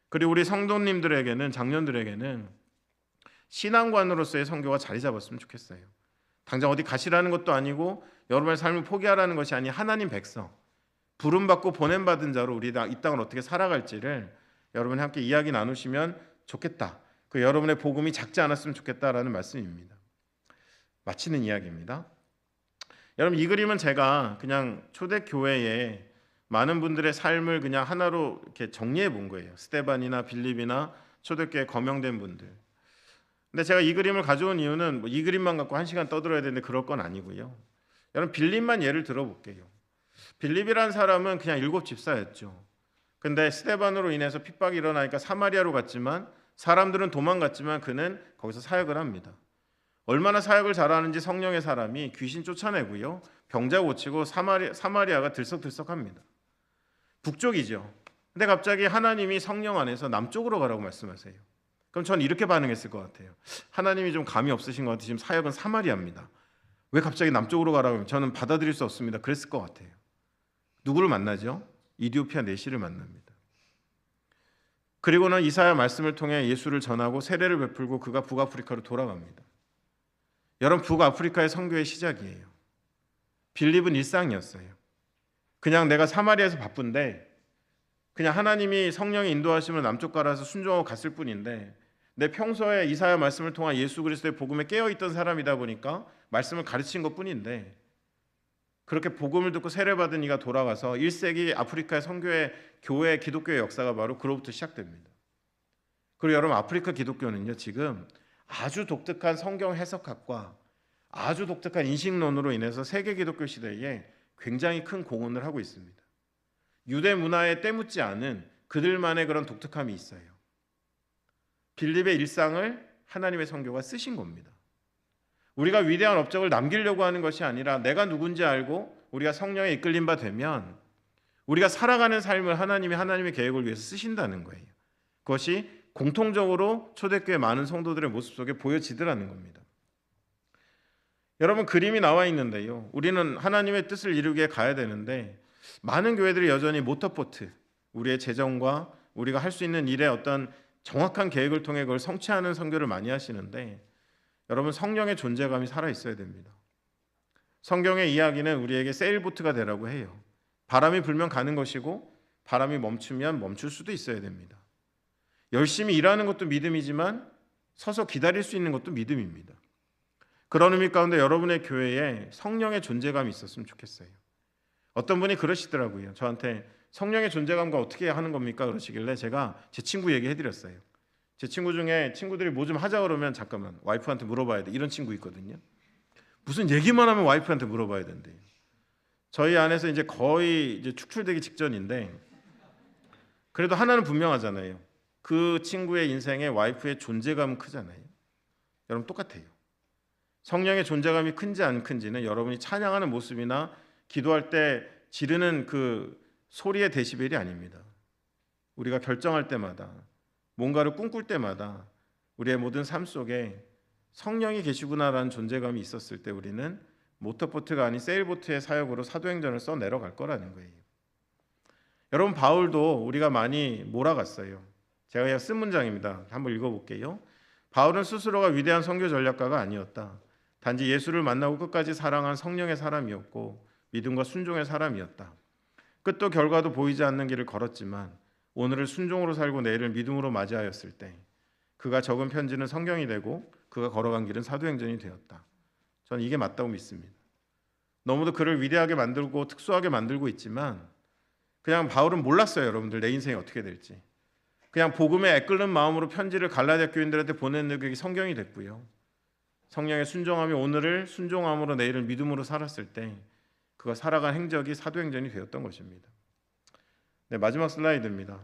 그리고 우리 성도님들에게는, 장년들에게는 신앙관으로서의 선교가 자리 잡았으면 좋겠어요. 당장 어디 가시라는 것도 아니고 여러분의 삶을 포기하라는 것이 아닌 하나님 백성, 부름받고 보냄받은 자로 우리 이 땅을 어떻게 살아갈지를 여러분이 함께 이야기 나누시면 좋겠다. 그 여러분의 복음이 작지 않았으면 좋겠다라는 말씀입니다. 마치는 이야기입니다. 여러분, 이 그림은 제가 그냥 초대교회에 많은 분들의 삶을 그냥 하나로 이렇게 정리해 본 거예요. 스데반이나 빌립이나 초대교회 거명된 분들. 근데 제가 이 그림을 가져온 이유는 이 그림만 갖고 1시간 떠들어야 되는데 그럴 건 아니고요. 여러분, 빌립만 예를 들어볼게요. 빌립이라는 사람은 그냥 7 집사였죠. 근데 스데반으로 인해서 핍박이 일어나니까 사마리아로 갔지만 사람들은 도망갔지만 그는 거기서 사역을 합니다. 얼마나 사역을 잘하는지 성령의 사람이 귀신 쫓아내고요. 병자 고치고 사마리아가 들썩들썩합니다. 북쪽이죠. 근데 갑자기 하나님이 성령 안에서 남쪽으로 가라고 말씀하세요. 그럼 전 이렇게 반응했을 것 같아요. 하나님이 좀 감이 없으신 것 같아요. 지금 사역은 사마리아입니다. 왜 갑자기 남쪽으로 가라고 하면 저는 받아들일 수 없습니다. 그랬을 것 같아요. 누구를 만나죠? 이디오피아 내시를 만납니다. 그리고는 이사야 말씀을 통해 예수를 전하고 세례를 베풀고 그가 북아프리카로 돌아갑니다. 여러분, 북아프리카의 선교의 시작이에요. 빌립은 일상이었어요. 그냥 내가 사마리아에서 바쁜데 그냥 하나님이 성령의 인도하심을 남쪽 가라서 순종하고 갔을 뿐인데 내 평소에 이사야 말씀을 통한 예수 그리스도의 복음에 깨어있던 사람이다 보니까 말씀을 가르친 것뿐인데 그렇게 복음을 듣고 세례받은 이가 돌아가서 1세기 아프리카의 선교의 교회 기독교의 역사가 바로 그로부터 시작됩니다. 그리고 여러분, 아프리카 기독교는요 지금 아주 독특한 성경 해석학과 아주 독특한 인식론으로 인해서 세계 기독교 시대에 굉장히 큰 공헌을 하고 있습니다. 유대 문화에 때묻지 않은 그들만의 그런 독특함이 있어요. 빌립의 일상을 하나님의 선교가 쓰신 겁니다. 우리가 위대한 업적을 남기려고 하는 것이 아니라 내가 누군지 알고 우리가 성령에 이끌린 바 되면 우리가 살아가는 삶을 하나님의 계획을 위해서 쓰신다는 거예요. 그것이 공통적으로 초대교회 많은 성도들의 모습 속에 보여지더라는 겁니다. 여러분, 그림이 나와 있는데요. 우리는 하나님의 뜻을 이루게 가야 되는데 많은 교회들이 여전히 모터보트, 우리의 재정과 우리가 할 수 있는 일의 어떤 정확한 계획을 통해 그걸 성취하는 선교를 많이 하시는데 여러분, 성령의 존재감이 살아있어야 됩니다. 성경의 이야기는 우리에게 세일보트가 되라고 해요. 바람이 불면 가는 것이고 바람이 멈추면 멈출 수도 있어야 됩니다. 열심히 일하는 것도 믿음이지만 서서 기다릴 수 있는 것도 믿음입니다. 그런 의미 가운데 여러분의 교회에 성령의 존재감이 있었으면 좋겠어요. 어떤 분이 그러시더라고요. 저한테 성령의 존재감과 어떻게 하는 겁니까? 그러시길래 제가 제 친구 얘기해드렸어요. 제 친구 중에 친구들이 뭐 좀 하자 그러면 잠깐만 와이프한테 물어봐야 돼. 이런 친구 있거든요. 무슨 얘기만 하면 와이프한테 물어봐야 된대요. 저희 안에서 이제 거의 이제 축출되기 직전인데 그래도 하나는 분명하잖아요. 그 친구의 인생에 와이프의 존재감은 크잖아요. 여러분, 똑같아요. 성령의 존재감이 큰지 안 큰지는 여러분이 찬양하는 모습이나 기도할 때 지르는 그 소리의 데시벨이 아닙니다. 우리가 결정할 때마다 뭔가를 꿈꿀 때마다 우리의 모든 삶 속에 성령이 계시구나라는 존재감이 있었을 때 우리는 모터보트가 아닌 세일보트의 사역으로 사도행전을 써 내려갈 거라는 거예요. 여러분, 바울도 우리가 많이 몰아갔어요. 제가 그냥 쓴 문장입니다. 한번 읽어볼게요. 바울은 스스로가 위대한 선교 전략가가 아니었다. 단지 예수를 만나고 끝까지 사랑한 성령의 사람이었고 믿음과 순종의 사람이었다. 끝도 결과도 보이지 않는 길을 걸었지만 오늘을 순종으로 살고 내일을 믿음으로 맞이하였을 때 그가 적은 편지는 성경이 되고 그가 걸어간 길은 사도행전이 되었다. 저는 이게 맞다고 믿습니다. 너무도 그를 위대하게 만들고 특수하게 만들고 있지만 그냥 바울은 몰랐어요. 여러분들, 내 인생이 어떻게 될지. 그냥 복음에 애끓는 마음으로 편지를 갈라디아 교인들한테 보내는 게 성경이 됐고요. 성령의 순종함이 오늘을 순종함으로 내일을 믿음으로 살았을 때 그가 살아간 행적이 사도행전이 되었던 것입니다. 네, 마지막 슬라이드입니다.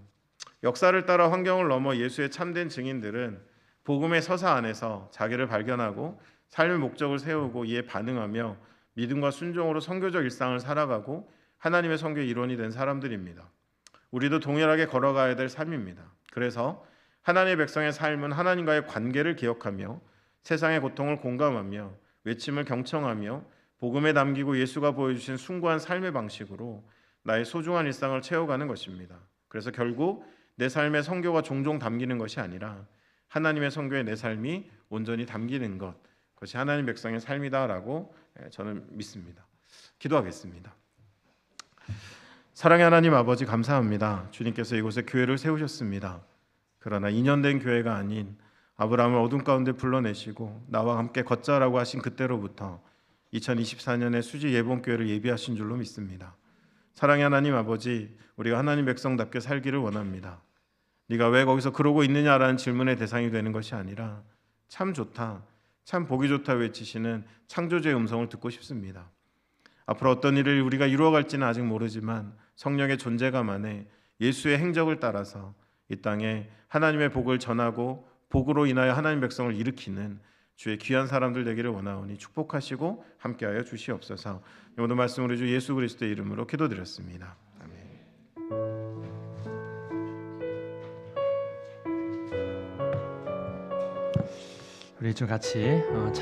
역사를 따라 환경을 넘어 예수의 참된 증인들은 복음의 서사 안에서 자기를 발견하고 삶의 목적을 세우고 이에 반응하며 믿음과 순종으로 선교적 일상을 살아가고 하나님의 선교의 일원이 된 사람들입니다. 우리도 동일하게 걸어가야 될 삶입니다. 그래서 하나님의 백성의 삶은 하나님과의 관계를 기억하며 세상의 고통을 공감하며 외침을 경청하며 복음에 담기고 예수가 보여주신 숭고한 삶의 방식으로 나의 소중한 일상을 채워가는 것입니다. 그래서 결국 내 삶의 선교가 종종 담기는 것이 아니라 하나님의 선교에 내 삶이 온전히 담기는 것, 그것이 하나님 백성의 삶이다라고 저는 믿습니다. 기도하겠습니다. 사랑의 하나님 아버지, 감사합니다. 주님께서 이곳에 교회를 세우셨습니다. 그러나 2년 된 교회가 아닌 아브라함을 어둠 가운데 불러내시고 나와 함께 걷자라고 하신 그때로부터 2024년에 수지 예봉교회를 예비하신 줄로 믿습니다. 사랑의 하나님 아버지, 우리가 하나님 백성답게 살기를 원합니다. 네가 왜 거기서 그러고 있느냐라는 질문의 대상이 되는 것이 아니라 참 좋다, 참 보기 좋다 외치시는 창조주의 음성을 듣고 싶습니다. 앞으로 어떤 일을 우리가 이루어갈지는 아직 모르지만 성령의 존재감 안에 예수의 행적을 따라서 이 땅에 하나님의 복을 전하고 복으로 인하여 하나님 백성을 일으키는 주의 귀한 사람들 되기를 원하오니 축복하시고 함께하여 주시옵소서. 오늘 말씀 우리 주 예수 그리스도의 이름으로 기도드렸습니다. 아멘. 우리 좀 같이